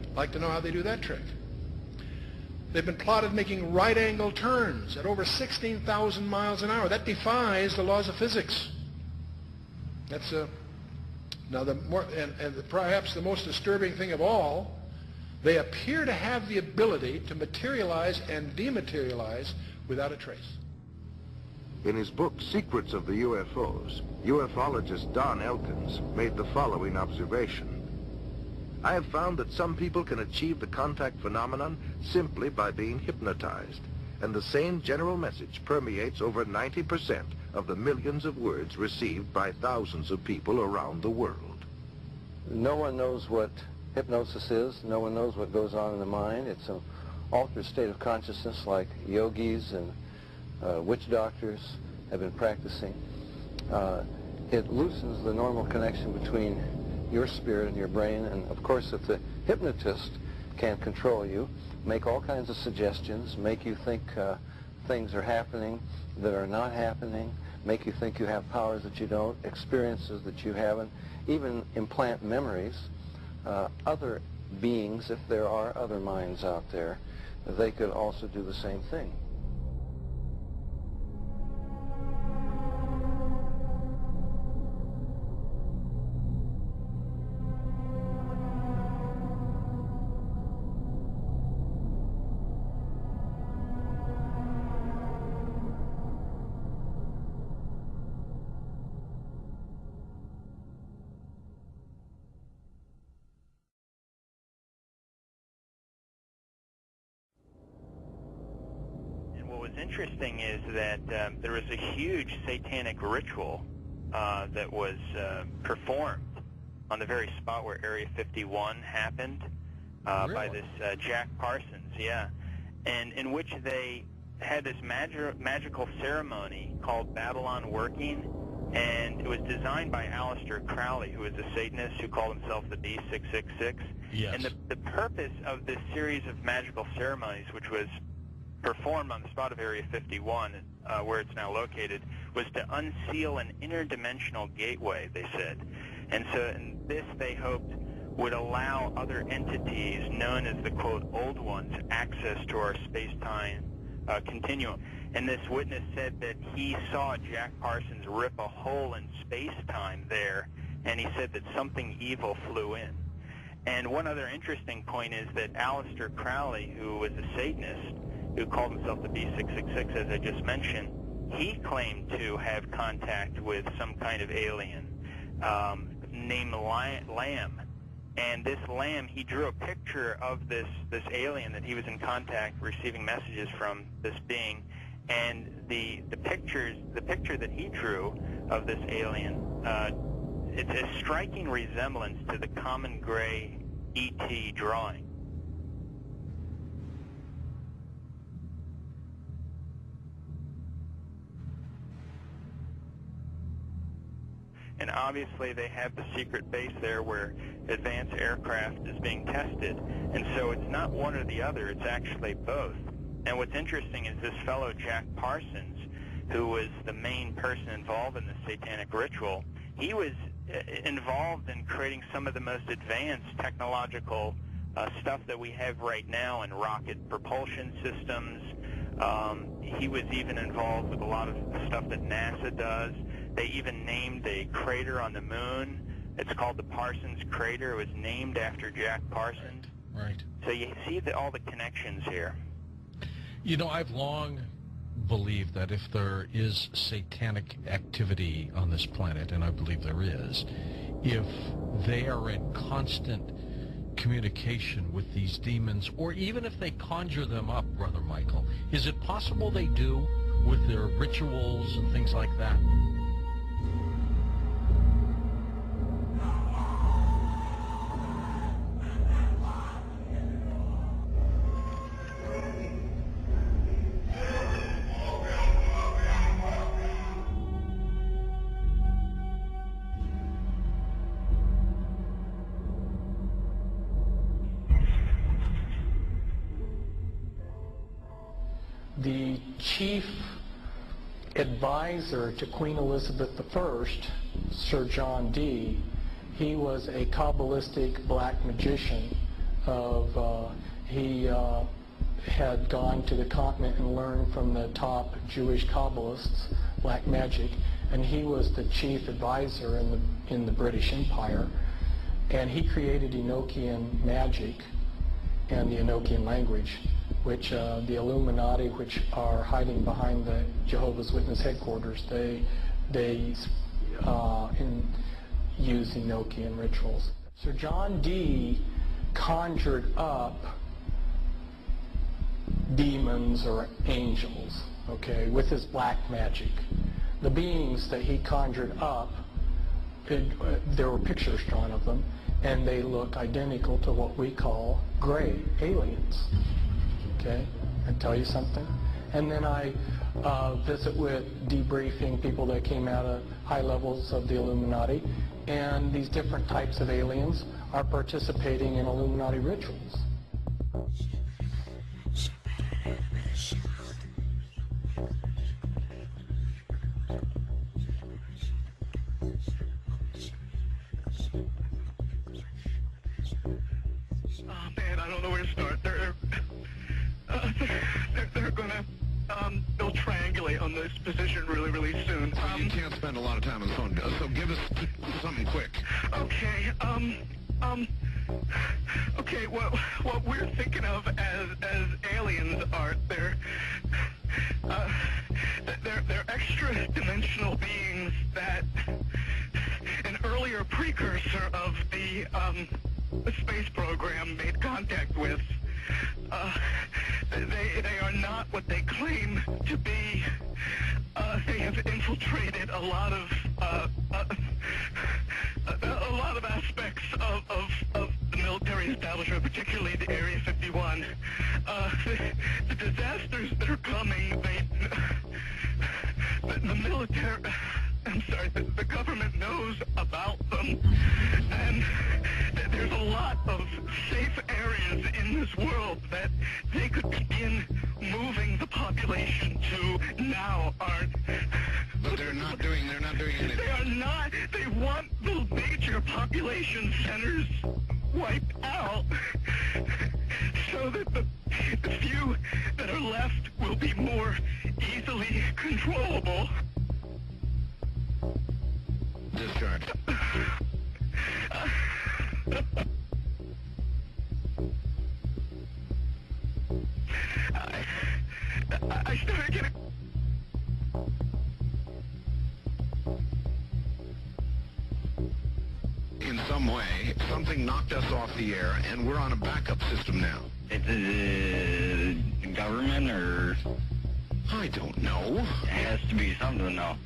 I'd like to know how they do that trick. They've been plotted making right-angle turns at over 16,000 miles an hour. That defies the laws of physics. That's now perhaps the most disturbing thing of all. They appear to have the ability to materialize and dematerialize without a trace. In his book, Secrets of the UFOs, ufologist Don Elkins made the following observation. I have found that some people can achieve the contact phenomenon simply by being hypnotized, and the same general message permeates over 90% of the millions of words received by thousands of people around the world. No one knows what hypnosis is. No one knows what goes on in the mind. It's an altered state of consciousness like yogis and witch doctors have been practicing. It loosens the normal connection between your spirit and your brain, and of course if the hypnotist can control you, make all kinds of suggestions, make you think things are happening that are not happening, make you think you have powers that you don't, experiences that you haven't, even implant memories. Other beings, if there are other minds out there, they could also do the same thing. Interesting is that there was a huge satanic ritual that was performed on the very spot where Area 51 happened by this Jack Parsons, and in which they had this magical ceremony called Babylon Working, and it was designed by Aleister Crowley, who was a Satanist who called himself the B666. Yes. And the purpose of this series of magical ceremonies, which was performed on the spot of Area 51, where it's now located, was to unseal an interdimensional gateway, they said. And this, they hoped, would allow other entities known as the, quote, old ones, access to our space-time continuum. And this witness said that he saw Jack Parsons rip a hole in space-time there, and he said that something evil flew in. And one other interesting point is that Aleister Crowley, who was a Satanist, who called himself the B666, as I just mentioned, he claimed to have contact with some kind of alien named Lamb. And this Lamb, he drew a picture of this alien that he was in contact, receiving messages from this being. And the picture that he drew of this alien, it's a striking resemblance to the common gray E.T. drawing. And obviously they have the secret base there where advanced aircraft is being tested. And so it's not one or the other, it's actually both. And what's interesting is this fellow Jack Parsons, who was the main person involved in the satanic ritual, he was involved in creating some of the most advanced technological stuff that we have right now in rocket propulsion systems. He was even involved with a lot of stuff that NASA does. They even named a crater on the moon. It's called the Parsons Crater. It was named after Jack Parsons. Right. So you see all the connections here. You know, I've long believed that if there is satanic activity on this planet, and I believe there is, if they are in constant communication with these demons, or even if they conjure them up, Brother Michael, is it possible they do with their rituals and things like that? The chief advisor to Queen Elizabeth I, Sir John Dee, he was a Kabbalistic black magician. He had gone to the continent and learned from the top Jewish Kabbalists black magic, and he was the chief advisor in the British Empire. And he created Enochian magic and the Enochian language, which the Illuminati, which are hiding behind the Jehovah's Witness headquarters, they use Enochian rituals. Sir John Dee conjured up demons or angels, okay, with his black magic. The beings that he conjured up, there were pictures drawn of them, and they look identical to what we call gray aliens. Okay, and tell you something. And then I visit with debriefing people that came out of high levels of the Illuminati, and these different types of aliens are participating in Illuminati rituals. Oh man, I don't know where to start. They're gonna they'll triangulate on this position really soon. You can't spend a lot of time on the phone, so give us something quick. Okay, okay, what we're thinking of as aliens are they're extra-dimensional beings that an earlier precursor of the space program made contact with. They are not what they claim to be. They have infiltrated a lot of aspects of the military establishment, particularly the Area 51. The disasters that are coming, the military, I'm sorry, the government knows about them, and there's a lot of safe areas in this world that they could begin moving the population to now aren't. But they're not doing anything. They are not. They want the major population centers wiped out so that the few that are left will be more easily controllable. Discharge. I started getting... In some way, something knocked us off the air, and we're on a backup system now. Is it government, or...? I don't know. It has to be something, though.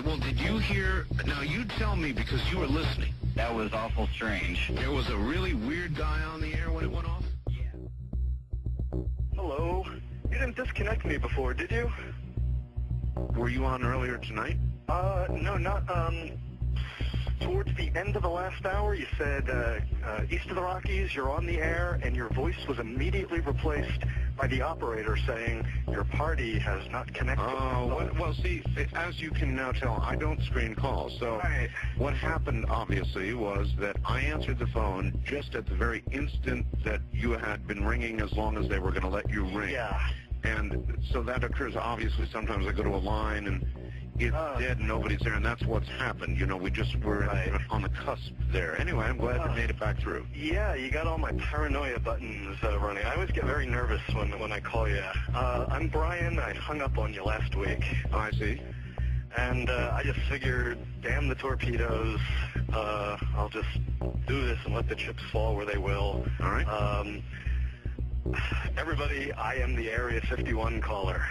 Well, did you hear... Now, you tell me, because you were listening. That was awful strange. There was a really weird guy on the air when it went off? Yeah. Hello? You didn't disconnect me before, did you? Were you on earlier tonight? No, not, towards the end of the last hour, you said, east of the Rockies, you're on the air, and your voice was immediately replaced by the operator saying your party has not connected. Oh, well, see, as you can now tell, I don't screen calls. So what happened, obviously, was that I answered the phone just at the very instant that you had been ringing, as long as they were going to let you ring. Yeah. And so that occurs, obviously. Sometimes I go to a line and it's dead and nobody's there, and that's what's happened. You know, we just were on the cusp there. Anyway, I'm glad you made it back through. Yeah, you got all my paranoia buttons running. I always get very nervous when I call you. I'm Brian. I hung up on you last week. Oh, I see. And I just figured, damn the torpedoes. I'll just do this and let the chips fall where they will. All right. Everybody, I am the Area 51 caller.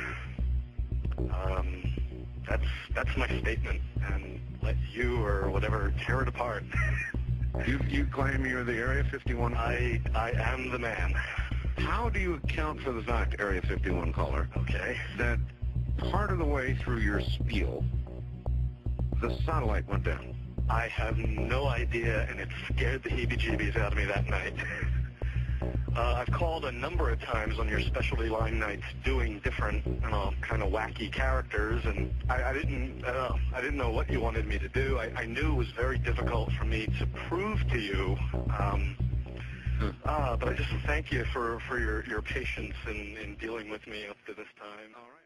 That's my statement, and let you or whatever tear it apart. You claim you're the Area 51 caller? I am the man. How do you account for the fact, Area 51 caller, that part of the way through your spiel, the satellite went down? I have no idea, and it scared the heebie-jeebies out of me that night. I've called a number of times on your specialty line nights doing different, kind of wacky characters, and I didn't know what you wanted me to do. I knew it was very difficult for me to prove to you, but I just thank you for your patience in dealing with me up to this time. All right.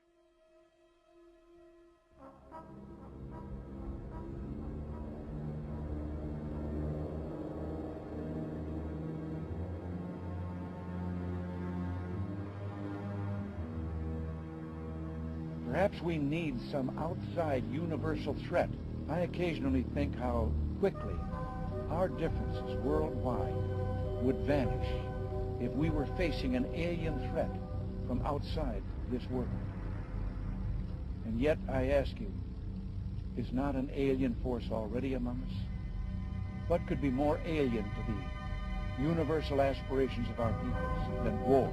Perhaps we need some outside universal threat. I occasionally think how quickly our differences worldwide would vanish if we were facing an alien threat from outside this world. And yet, I ask you, is not an alien force already among us? What could be more alien to the universal aspirations of our peoples than war?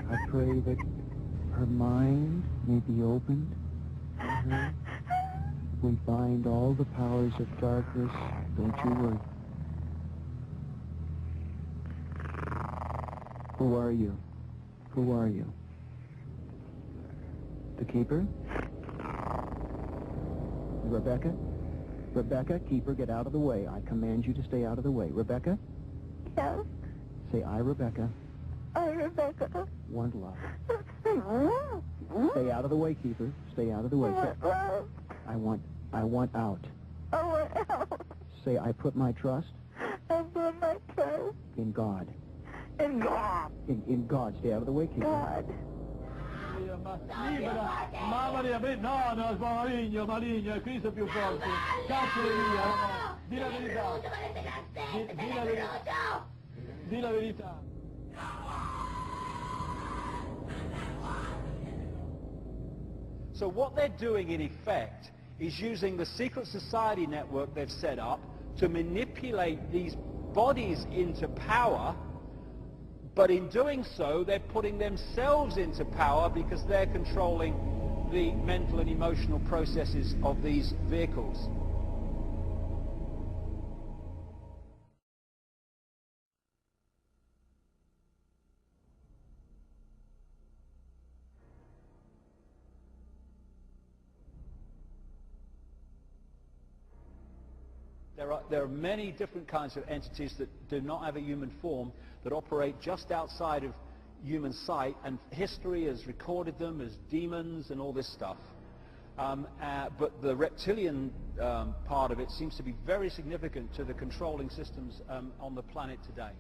I pray that her mind may be opened to her. We bind all the powers of darkness. Don't you worry. Who are you? Who are you? The Keeper? Rebecca? Rebecca, Keeper, get out of the way. I command you to stay out of the way. Rebecca? Yes? Say, I, Rebecca, Rebecca. want love. Stay out of the way, Keeper. Stay out of the way. Love. I want out. I want out. Say, I put my trust I put my trust in God. in God. In God. Stay out of the way, Keeper. God. Mamma mia, no, no, maligno, maligno, Cristo più forte. Cacciali via. Di la verità. Di la verità. Di la verità. So what they're doing, in effect, is using the secret society network they've set up to manipulate these bodies into power, but in doing so, they're putting themselves into power because they're controlling the mental and emotional processes of these vehicles. There are many different kinds of entities that do not have a human form, that operate just outside of human sight, and history has recorded them as demons and all this stuff. But the reptilian part of it seems to be very significant to the controlling systems on the planet today.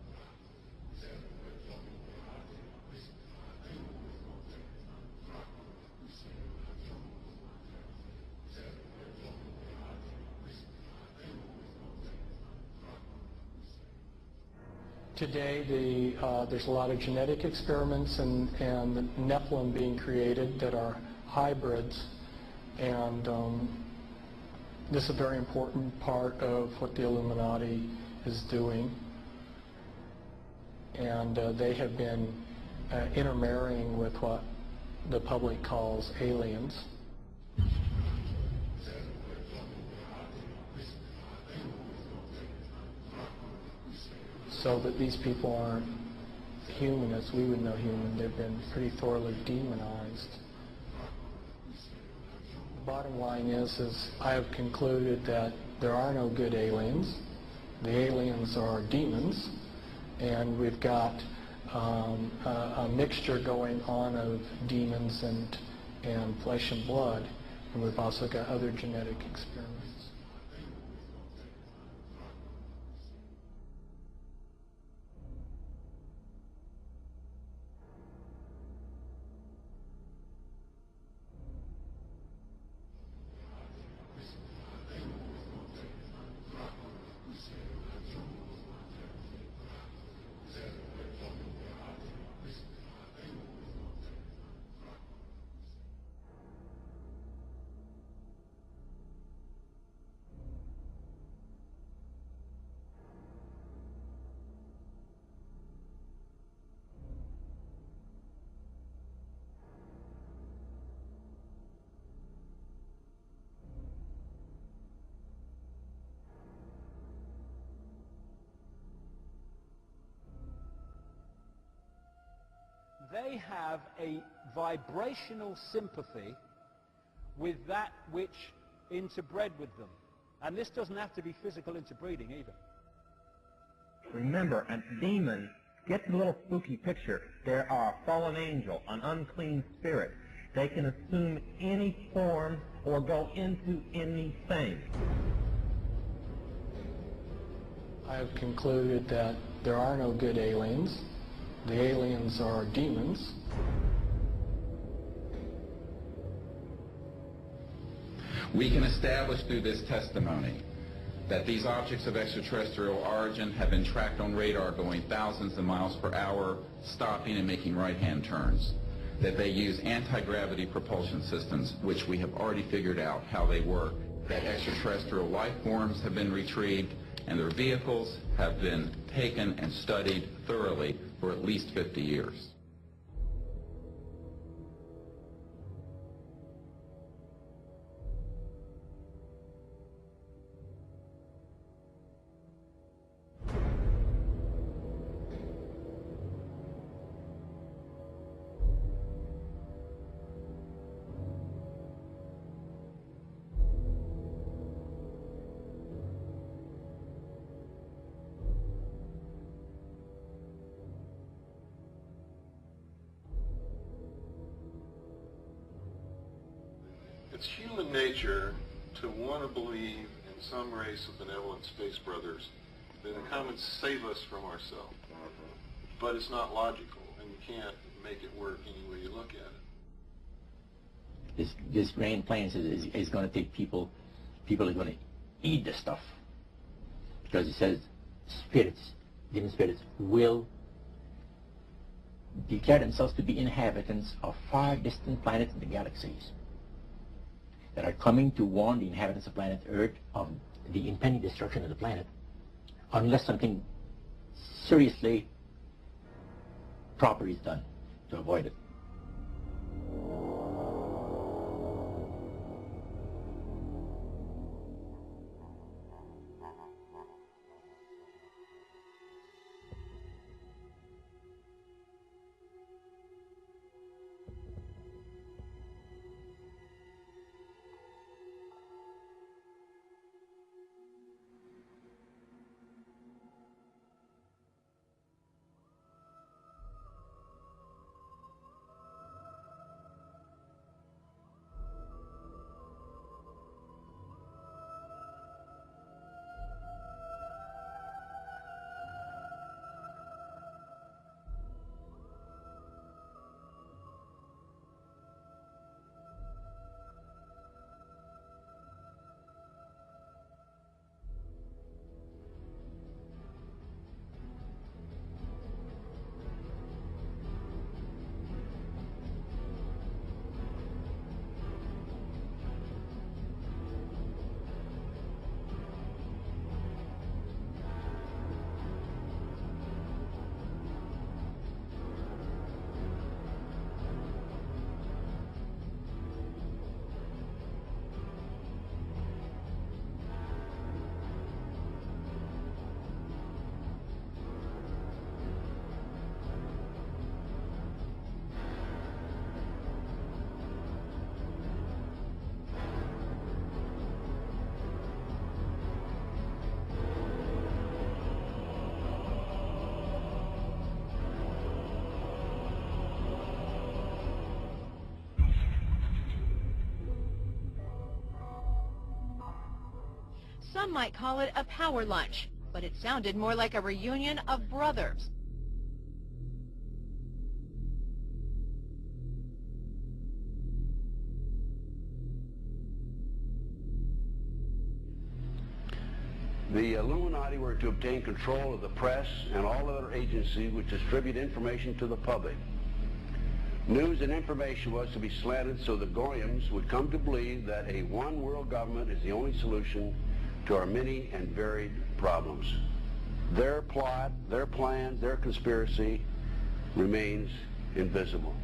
Today, there's a lot of genetic experiments and Nephilim being created that are hybrids, and This is a very important part of what the Illuminati is doing, and they have been intermarrying with what the public calls aliens. So that these people aren't human as we would know human. They've been pretty thoroughly demonized. The bottom line is I have concluded that there are no good aliens. The aliens are demons, and we've got a mixture going on of demons and flesh and blood, and we've also got other genetic experiments. They have a vibrational sympathy with that which interbred with them. And this doesn't have to be physical interbreeding either. Remember, a demon, get the little spooky picture. There are a fallen angel, an unclean spirit. They can assume any form or go into anything. I have concluded that there are no good aliens. The aliens are demons. We can establish through this testimony that these objects of extraterrestrial origin have been tracked on radar going thousands of miles per hour, stopping and making right-hand turns. That they use anti-gravity propulsion systems, which we have already figured out how they work. That extraterrestrial life forms have been retrieved, and their vehicles have been taken and studied thoroughly for at least 50 years. It's human nature to want to believe in some race of benevolent space brothers that will come and save us from ourselves. But it's not logical, and you can't make it work any way you look at it. This grand plan is going to take people are going to eat the stuff. Because it says spirits, demon spirits, will declare themselves to be inhabitants of 5 distant planets in the galaxies that are coming to warn the inhabitants of planet Earth of the impending destruction of the planet unless something seriously proper is done to avoid it. Some might call it a power lunch, but it sounded more like a reunion of brothers. The Illuminati were to obtain control of the press and all other agencies which distribute information to the public. News and information was to be slanted so the Goyams would come to believe that a one world government is the only solution to our many and varied problems. Their plot, their plan, their conspiracy remains invisible.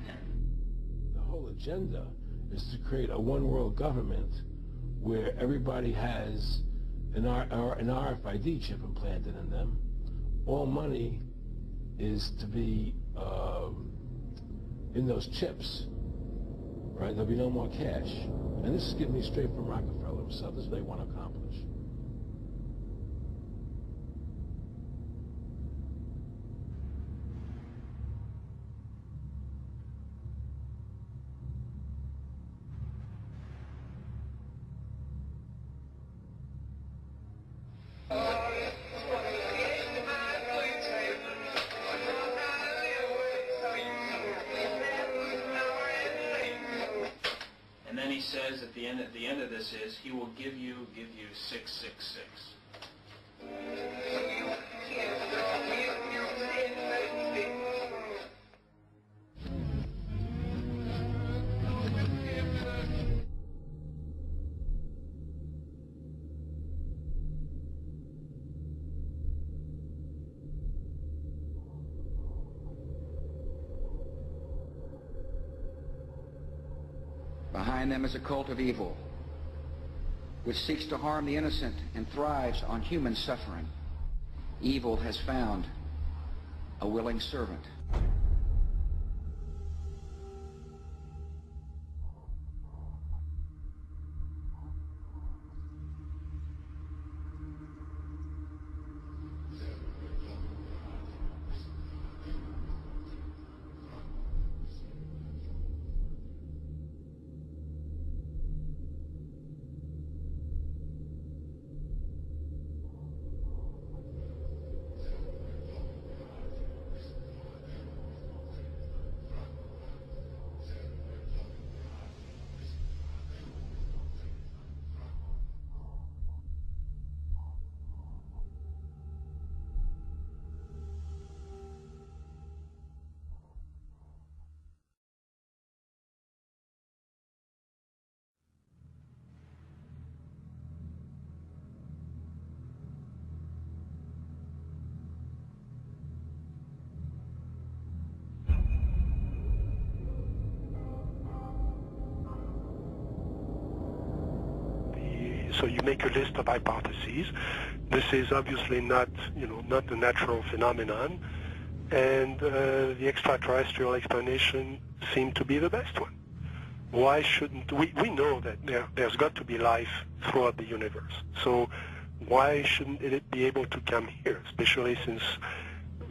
The whole agenda is to create a one world government where everybody has an RFID chip implanted in them. All money is to be in those chips, right? There'll be no more cash. And this is getting me straight from Rockefeller himself. This is what they want to accomplish. And then he says at the end of this is he will give you 666. Behind them is a cult of evil, which seeks to harm the innocent and thrives on human suffering. Evil has found a willing servant. So you make a list of hypotheses. This is obviously not, not a natural phenomenon, and the extraterrestrial explanation seemed to be the best one. Why shouldn't we know that there's got to be life throughout the universe? So why shouldn't it be able to come here, especially since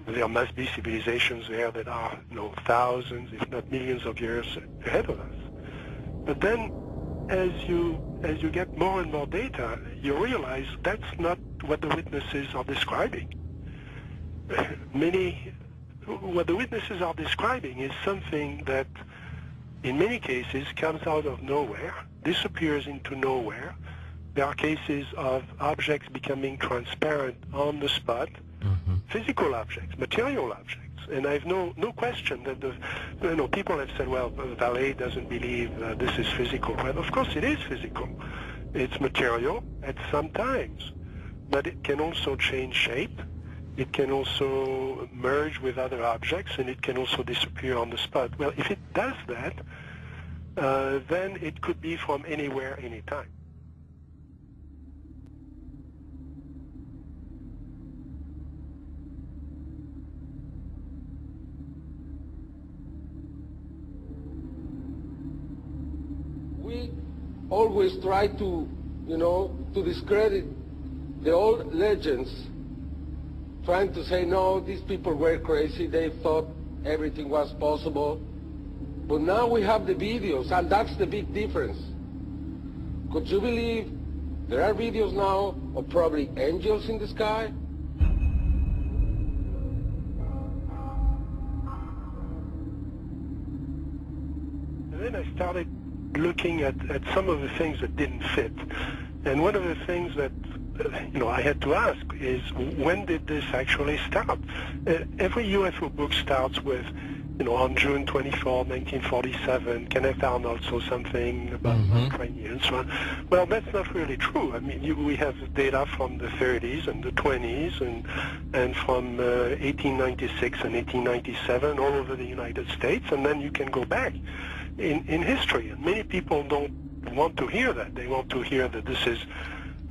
there must be civilizations there that are, thousands, if not millions of years ahead of us? But then, as you get more and more data, you realize that's not what the witnesses are describing. What the witnesses are describing is something that, in many cases, comes out of nowhere, disappears into nowhere. There are cases of objects becoming transparent on the spot, physical objects, material objects. And I have no question that people have said, well, Vallée doesn't believe this is physical. Well, of course it is physical. It's material at some times, but it can also change shape. It can also merge with other objects, and it can also disappear on the spot. Well, if it does that, then it could be from anywhere, anytime. We always try to, to discredit the old legends, trying to say, no, these people were crazy, they thought everything was possible. But now we have the videos, and that's the big difference. Could you believe There are videos now of probably angels in the sky. And then I started looking at some of the things that didn't fit. And one of the things that I had to ask is, when did this actually start? Every UFO book starts with, on June 24, 1947, Kenneth Arnold saw something about cranium and so on. Well, that's not really true. I mean, we have data from the 30s and the 20s and from 1896 and 1897 all over the United States, and then you can go back in history. And many people don't want to hear that. They want to hear that this is,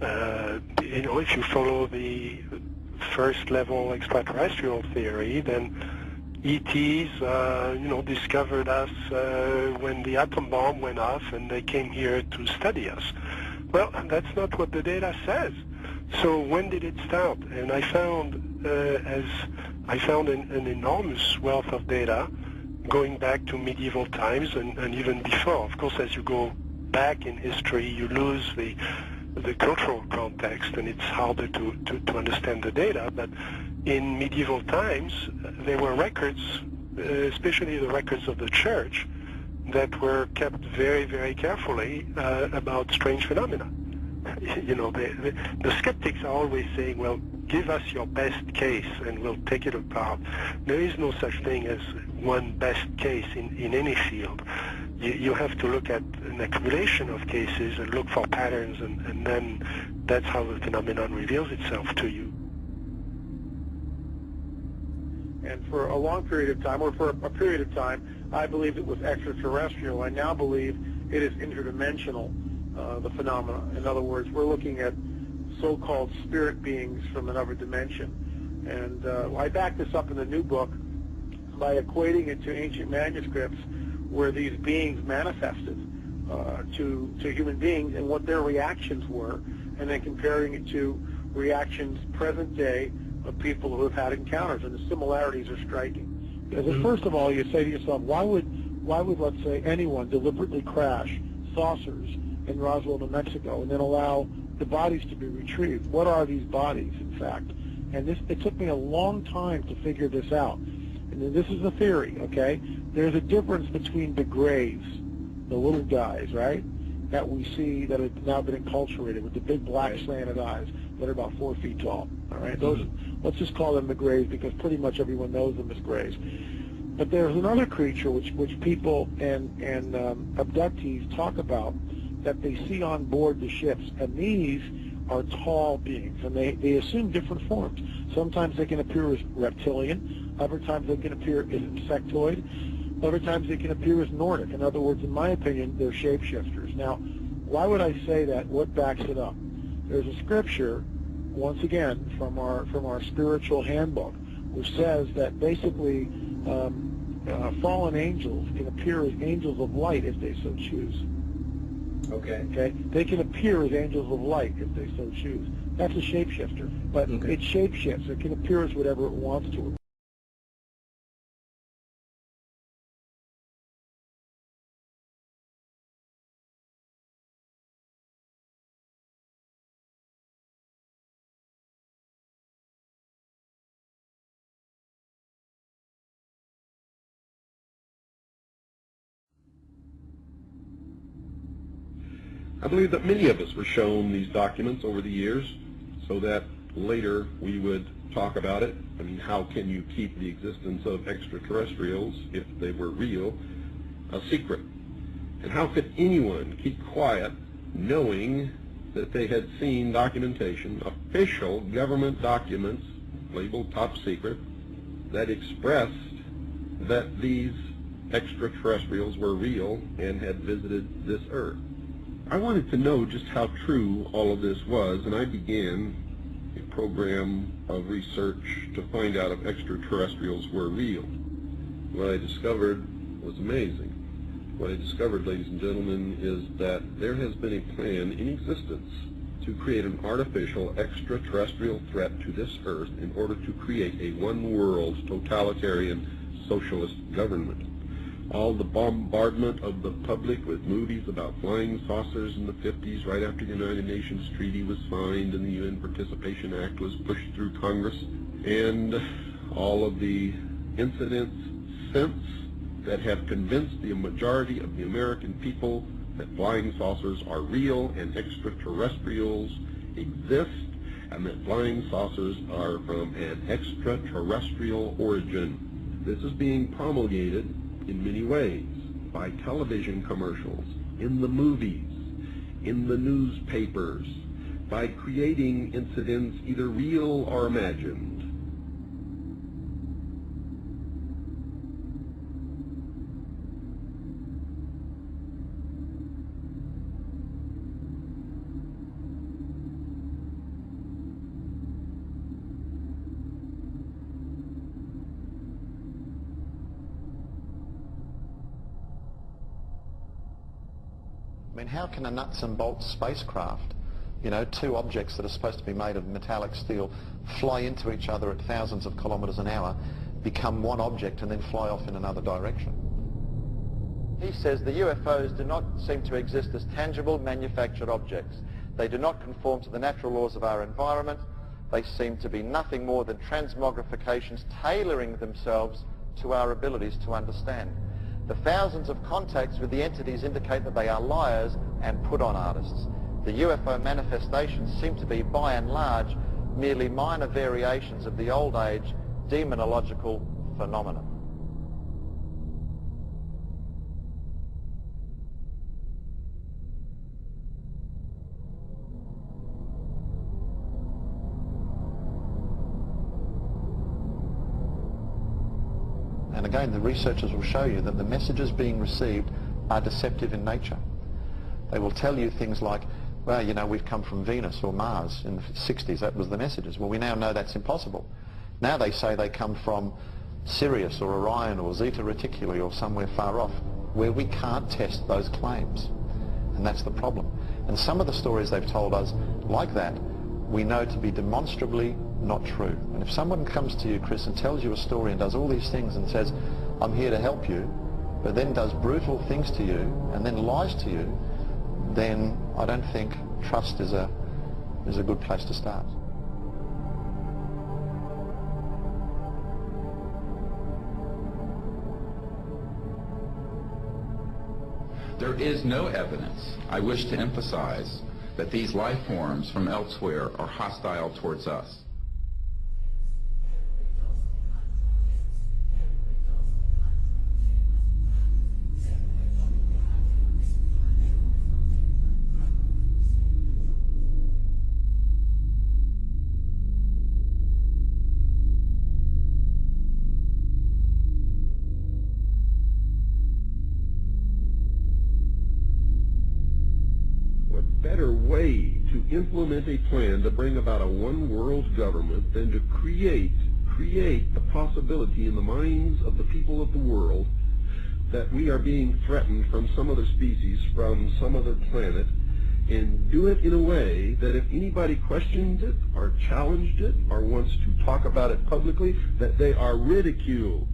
if you follow the first level extraterrestrial theory, then ETs, discovered us when the atom bomb went off and they came here to study us. Well, that's not what the data says. So when did it start? And I found an enormous wealth of data going back to medieval times and even before. Of course, as you go back in history, you lose the cultural context, and it's harder to understand the data. But in medieval times, there were records, especially the records of the church, that were kept very, very carefully about strange phenomena. The skeptics are always saying, well, give us your best case and we'll take it apart. There is no such thing as one best case in any field. You have to look at an accumulation of cases and look for patterns, and then that's how the phenomenon reveals itself to you. And for a long period of time, or for a period of time, I believed it was extraterrestrial. I now believe it is interdimensional, the phenomena. In other words, we're looking at so-called spirit beings from another dimension. And I back this up in the new book by equating it to ancient manuscripts where these beings manifested to human beings and what their reactions were, and then comparing it to reactions present day of people who have had encounters, and the similarities are striking. Because first of all, you say to yourself, why would let's say anyone deliberately crash saucers in Roswell, New Mexico, and then allow the bodies to be retrieved? What are these bodies, in fact? And it took me a long time to figure this out. And this is a theory, okay? There's a difference between the graves, the little guys, right, that we see that have now been enculturated with the big black slanted eyes that are about 4 feet tall, all right? Those, let's just call them the graves because pretty much everyone knows them as graves. But there's another creature which people and abductees talk about that they see on board the ships, and these are tall beings, and they assume different forms. Sometimes they can appear as reptilian, other times they can appear as insectoid, other times they can appear as Nordic. In other words, in my opinion, they're shapeshifters. Now, why would I say that? What backs it up? There's a scripture, once again, from our spiritual handbook, which says that basically fallen angels can appear as angels of light if they so choose. Okay. They can appear as angels of light if they so choose. That's a shapeshifter, but it shapeshifts. It can appear as whatever it wants to. I believe that many of us were shown these documents over the years so that later we would talk about it. I mean, how can you keep the existence of extraterrestrials, if they were real, a secret? And how could anyone keep quiet knowing that they had seen documentation, official government documents labeled top secret, that expressed that these extraterrestrials were real and had visited this earth? I wanted to know just how true all of this was, and I began a program of research to find out if extraterrestrials were real. What I discovered was amazing. What I discovered, ladies and gentlemen, is that there has been a plan in existence to create an artificial extraterrestrial threat to this earth in order to create a one-world totalitarian socialist government. all the bombardment of the public with movies about flying saucers in the 50s, right after the United Nations Treaty was signed and the UN Participation Act was pushed through Congress, and all of the incidents since that have convinced the majority of the American people that flying saucers are real and extraterrestrials exist, and that flying saucers are from an extraterrestrial origin. This is being promulgated in many ways, by television commercials, in the movies, in the newspapers, by creating incidents either real or imagined. I mean, how can a nuts and bolts spacecraft, you know, two objects that are supposed to be made of metallic steel, fly into each other at thousands of kilometers an hour, become one object and then fly off in another direction? He says the UFOs do not seem to exist as tangible manufactured objects. They do not conform to the natural laws of our environment. They seem to be nothing more than transmogrifications tailoring themselves to our abilities to understand. The thousands of contacts with the entities indicate that they are liars and put-on artists. The UFO manifestations seem to be, by and large, merely minor variations of the old-age demonological phenomenon. And again, the researchers will show you that the messages being received are deceptive in nature. They will tell you things like, well, you know, we've come from Venus or Mars. In the 60s, that was the messages. Well, we now know that's impossible. Now they say they come from Sirius or Orion or Zeta Reticuli or somewhere far off, where we can't test those claims. And that's the problem. And some of the stories they've told us, like that, we know to be demonstrably not true. And if someone comes to you, Chris, and tells you a story and does all these things and says, I'm here to help you, but then does brutal things to you and then lies to you, then I don't think trust is a good place to start. There is no evidence, I wish to emphasize, that these life forms from elsewhere are hostile towards us. Better way to implement a plan to bring about a one-world government than to create the possibility in the minds of the people of the world that we are being threatened from some other species, from some other planet, and do it in a way that if anybody questions it or challenged it or wants to talk about it publicly, that they are ridiculed.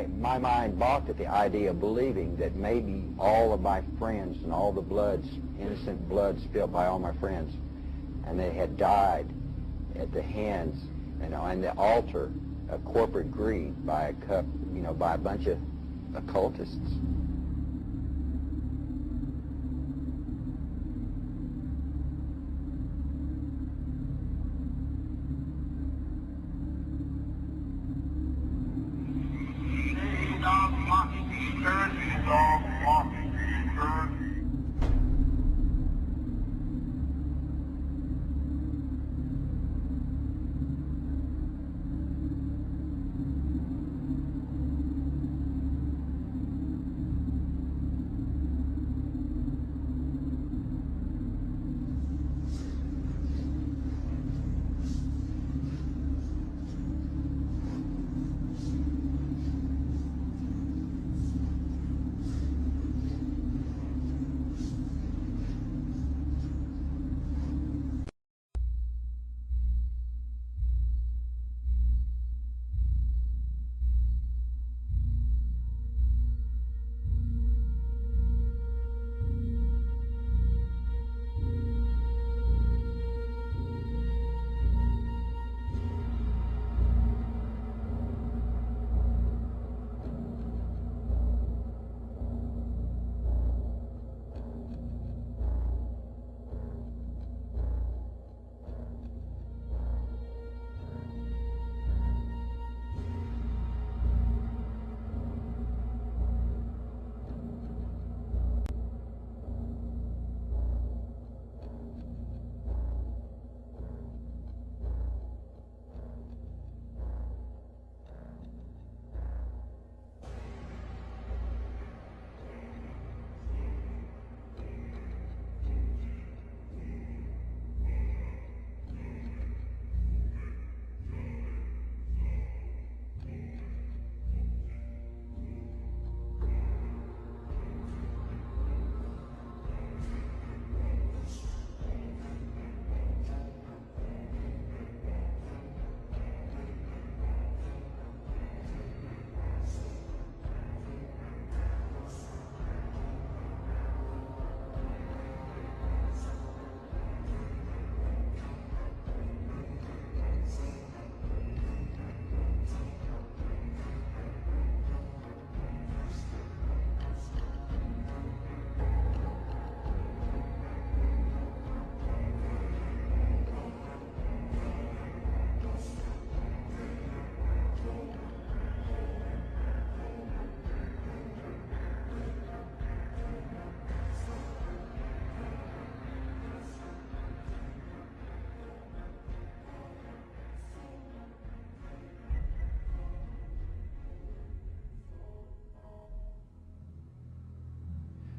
my mind balked at the idea of believing that maybe all of my friends and all the bloods, innocent blood spilled by all my friends, and they had died at the hands, on the altar of corporate greed by a bunch of occultists.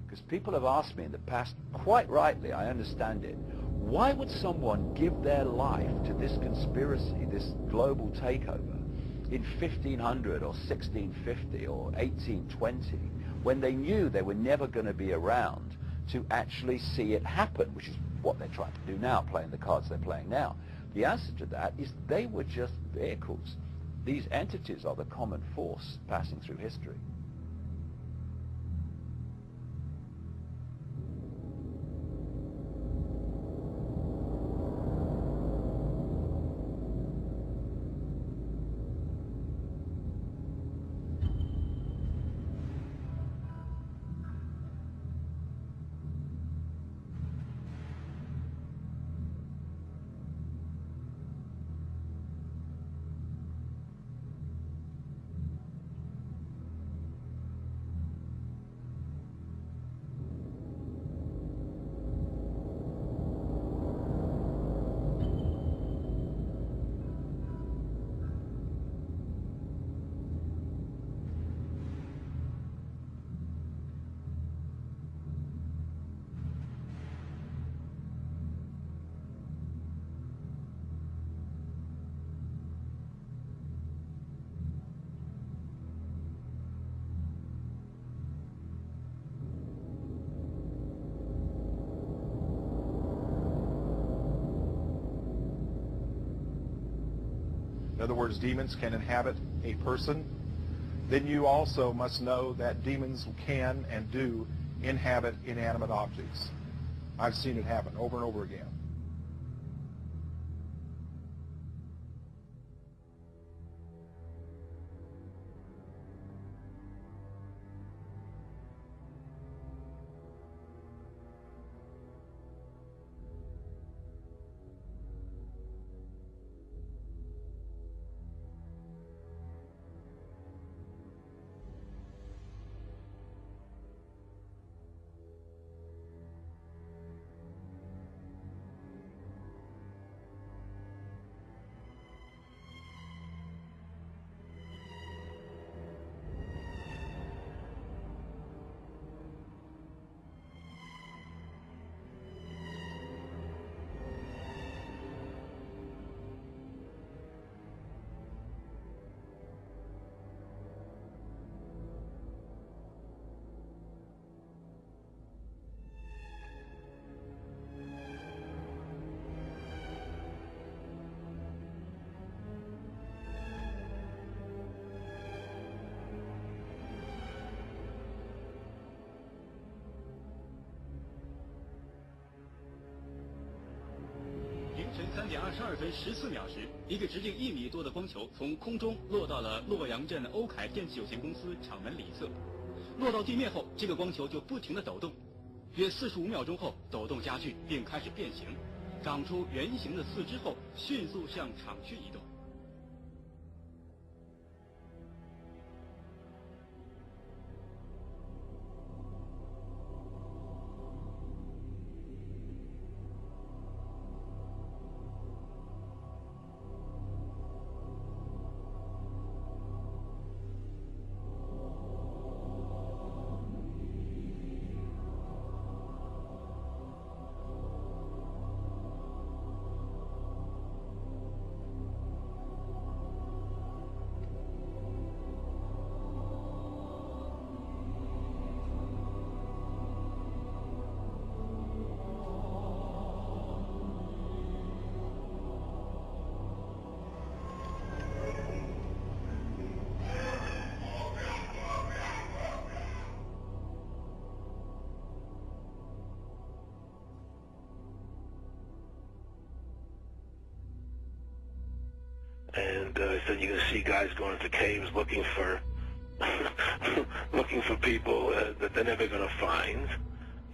Because people have asked me in the past, quite rightly, I understand it, why would someone give their life to this conspiracy, this global takeover, in 1500 or 1650 or 1820, when they knew they were never going to be around to actually see it happen, which is what they're trying to do now, playing the cards they're playing now? The answer to that is they were just vehicles. These entities are the common force passing through history. In other words, demons can inhabit a person, then you also must know that demons can and do inhabit inanimate objects. I've seen it happen over and over again.3点22分14秒时，一个直径1米多的光球从空中落到了洛阳镇欧凯电器有限公司厂门里侧。落到地面后，这个光球就不停地抖动，约45秒钟后，抖动加剧并开始变形，长出圆形的四肢后，迅速向厂区移动。And I said, you're going to see guys going into caves looking for looking for people that they're never going to find.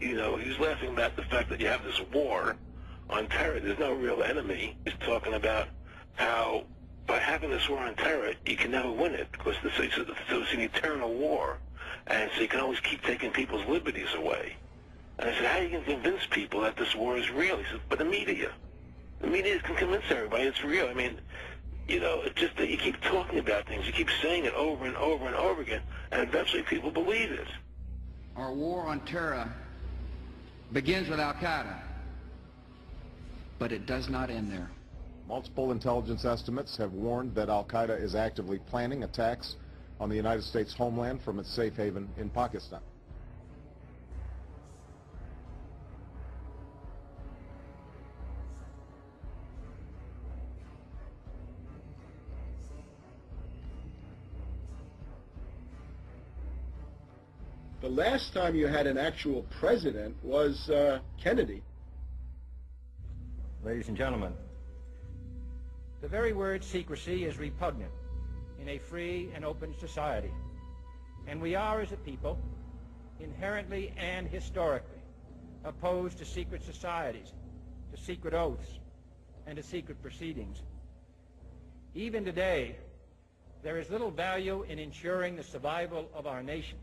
You know, he was laughing about the fact that you have this war on terror. There's no real enemy. He's talking about how by having this war on terror, you can never win it because it's an eternal war. And so you can always keep taking people's liberties away. And I said, how are you going to convince people that this war is real? He said, but the media can convince everybody it's real. I mean, you know, it's just that you keep talking about things, you keep saying it over and over and over again, and eventually people believe it. Our war on terror begins with Al-Qaeda, but it does not end there. Multiple intelligence estimates have warned that Al-Qaeda is actively planning attacks on the United States homeland from its safe haven in Pakistan. The last time you had an actual president was Kennedy. Ladies and gentlemen, the very word secrecy is repugnant in a free and open society. And we are, as a people, inherently and historically opposed to secret societies, to secret oaths, and to secret proceedings. Even today, there is little value in ensuring the survival of our nation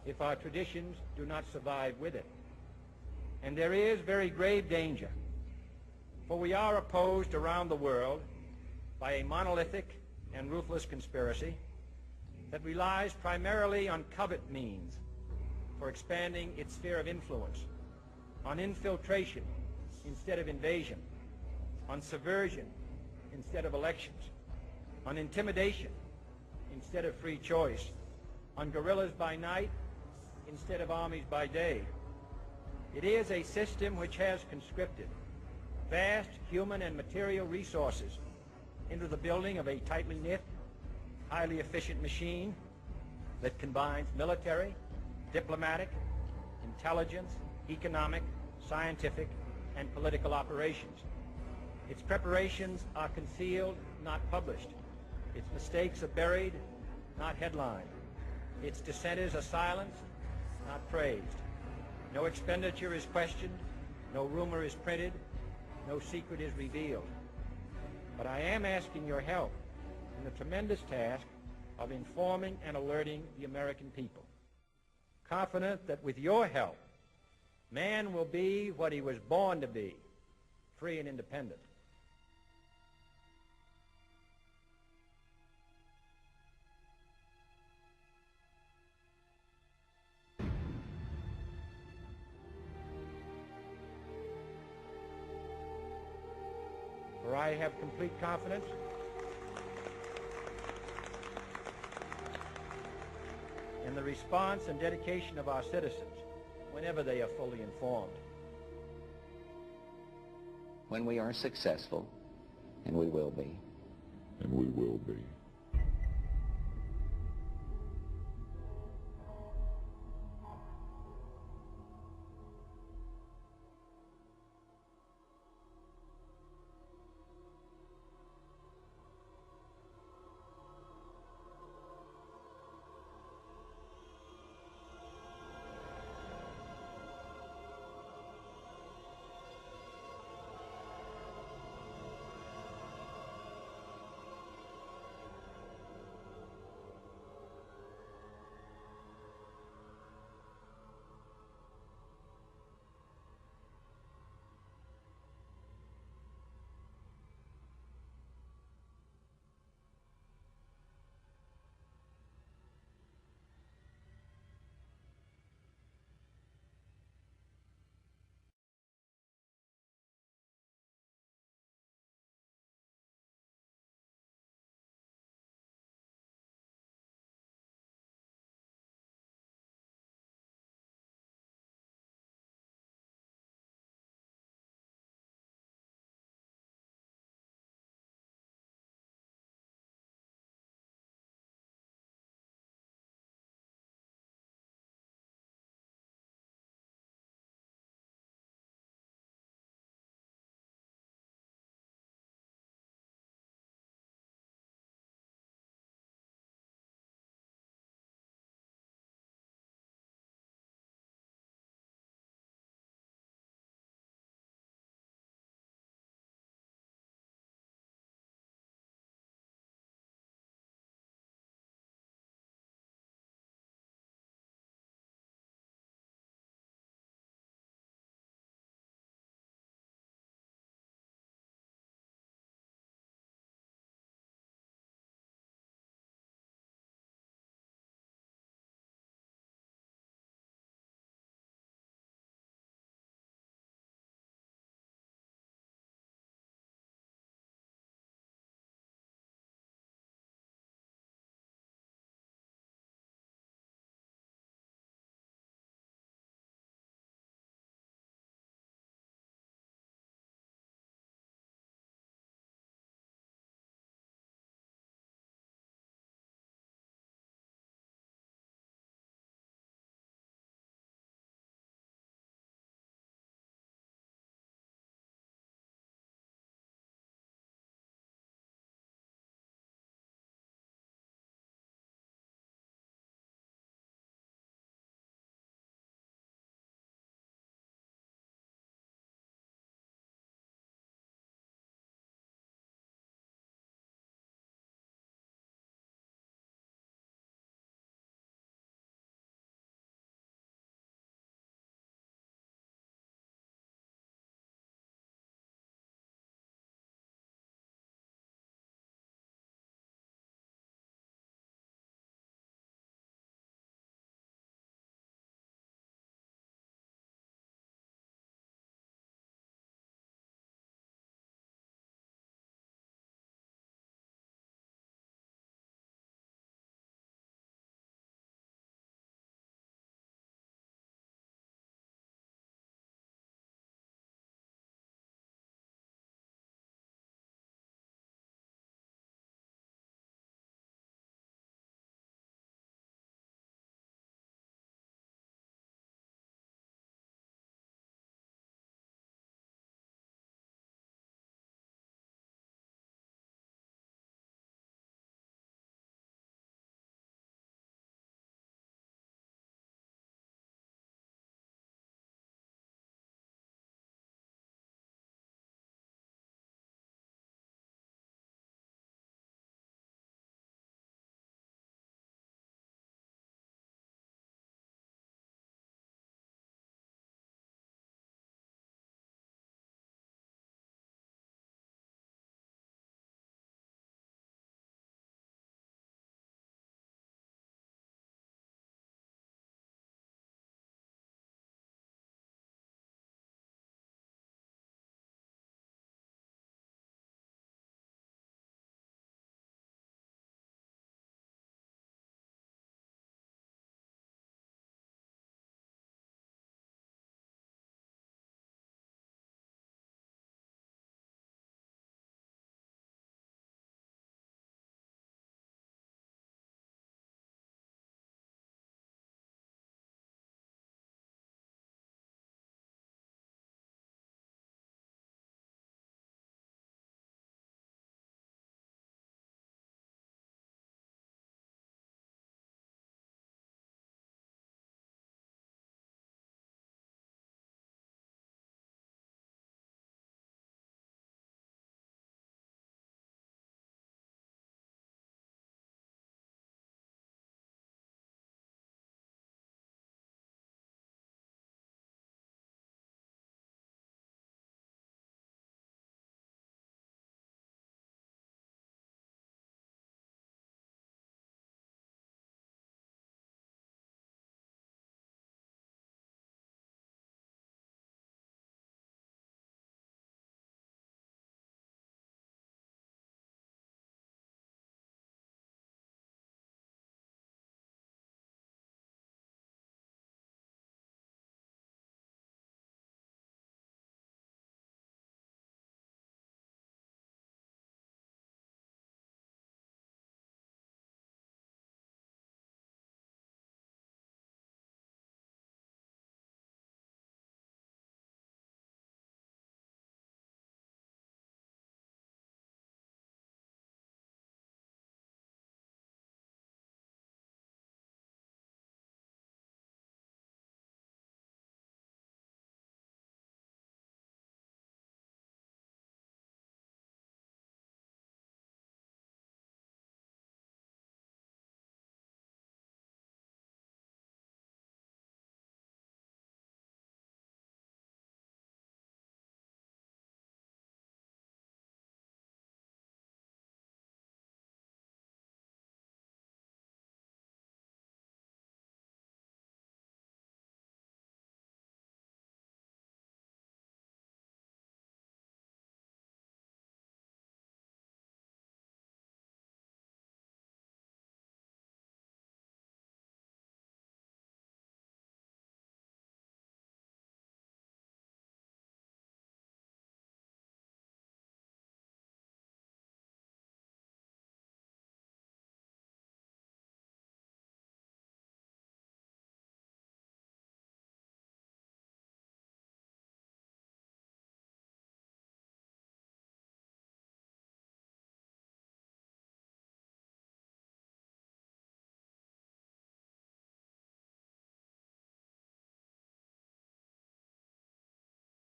if our traditions do not survive with it. And there is very grave danger, for we are opposed around the world by a monolithic and ruthless conspiracy that relies primarily on covert means for expanding its sphere of influence, on infiltration instead of invasion, on subversion instead of elections, on intimidation instead of free choice, on guerrillas by night instead of armies by day. It is a system which has conscripted vast human and material resources into the building of a tightly knit, highly efficient machine that combines military, diplomatic, intelligence, economic, scientific, and political operations. Its preparations are concealed, not published. Its mistakes are buried, not headlined. Its dissenters are silenced, not praised. No expenditure is questioned, no rumor is printed, no secret is revealed. But I am asking your help in the tremendous task of informing and alerting the American people. Confident that with your help, man will be what he was born to be, free and independent. For I have complete confidence in the response and dedication of our citizens whenever they are fully informed. When we are successful, and we will be,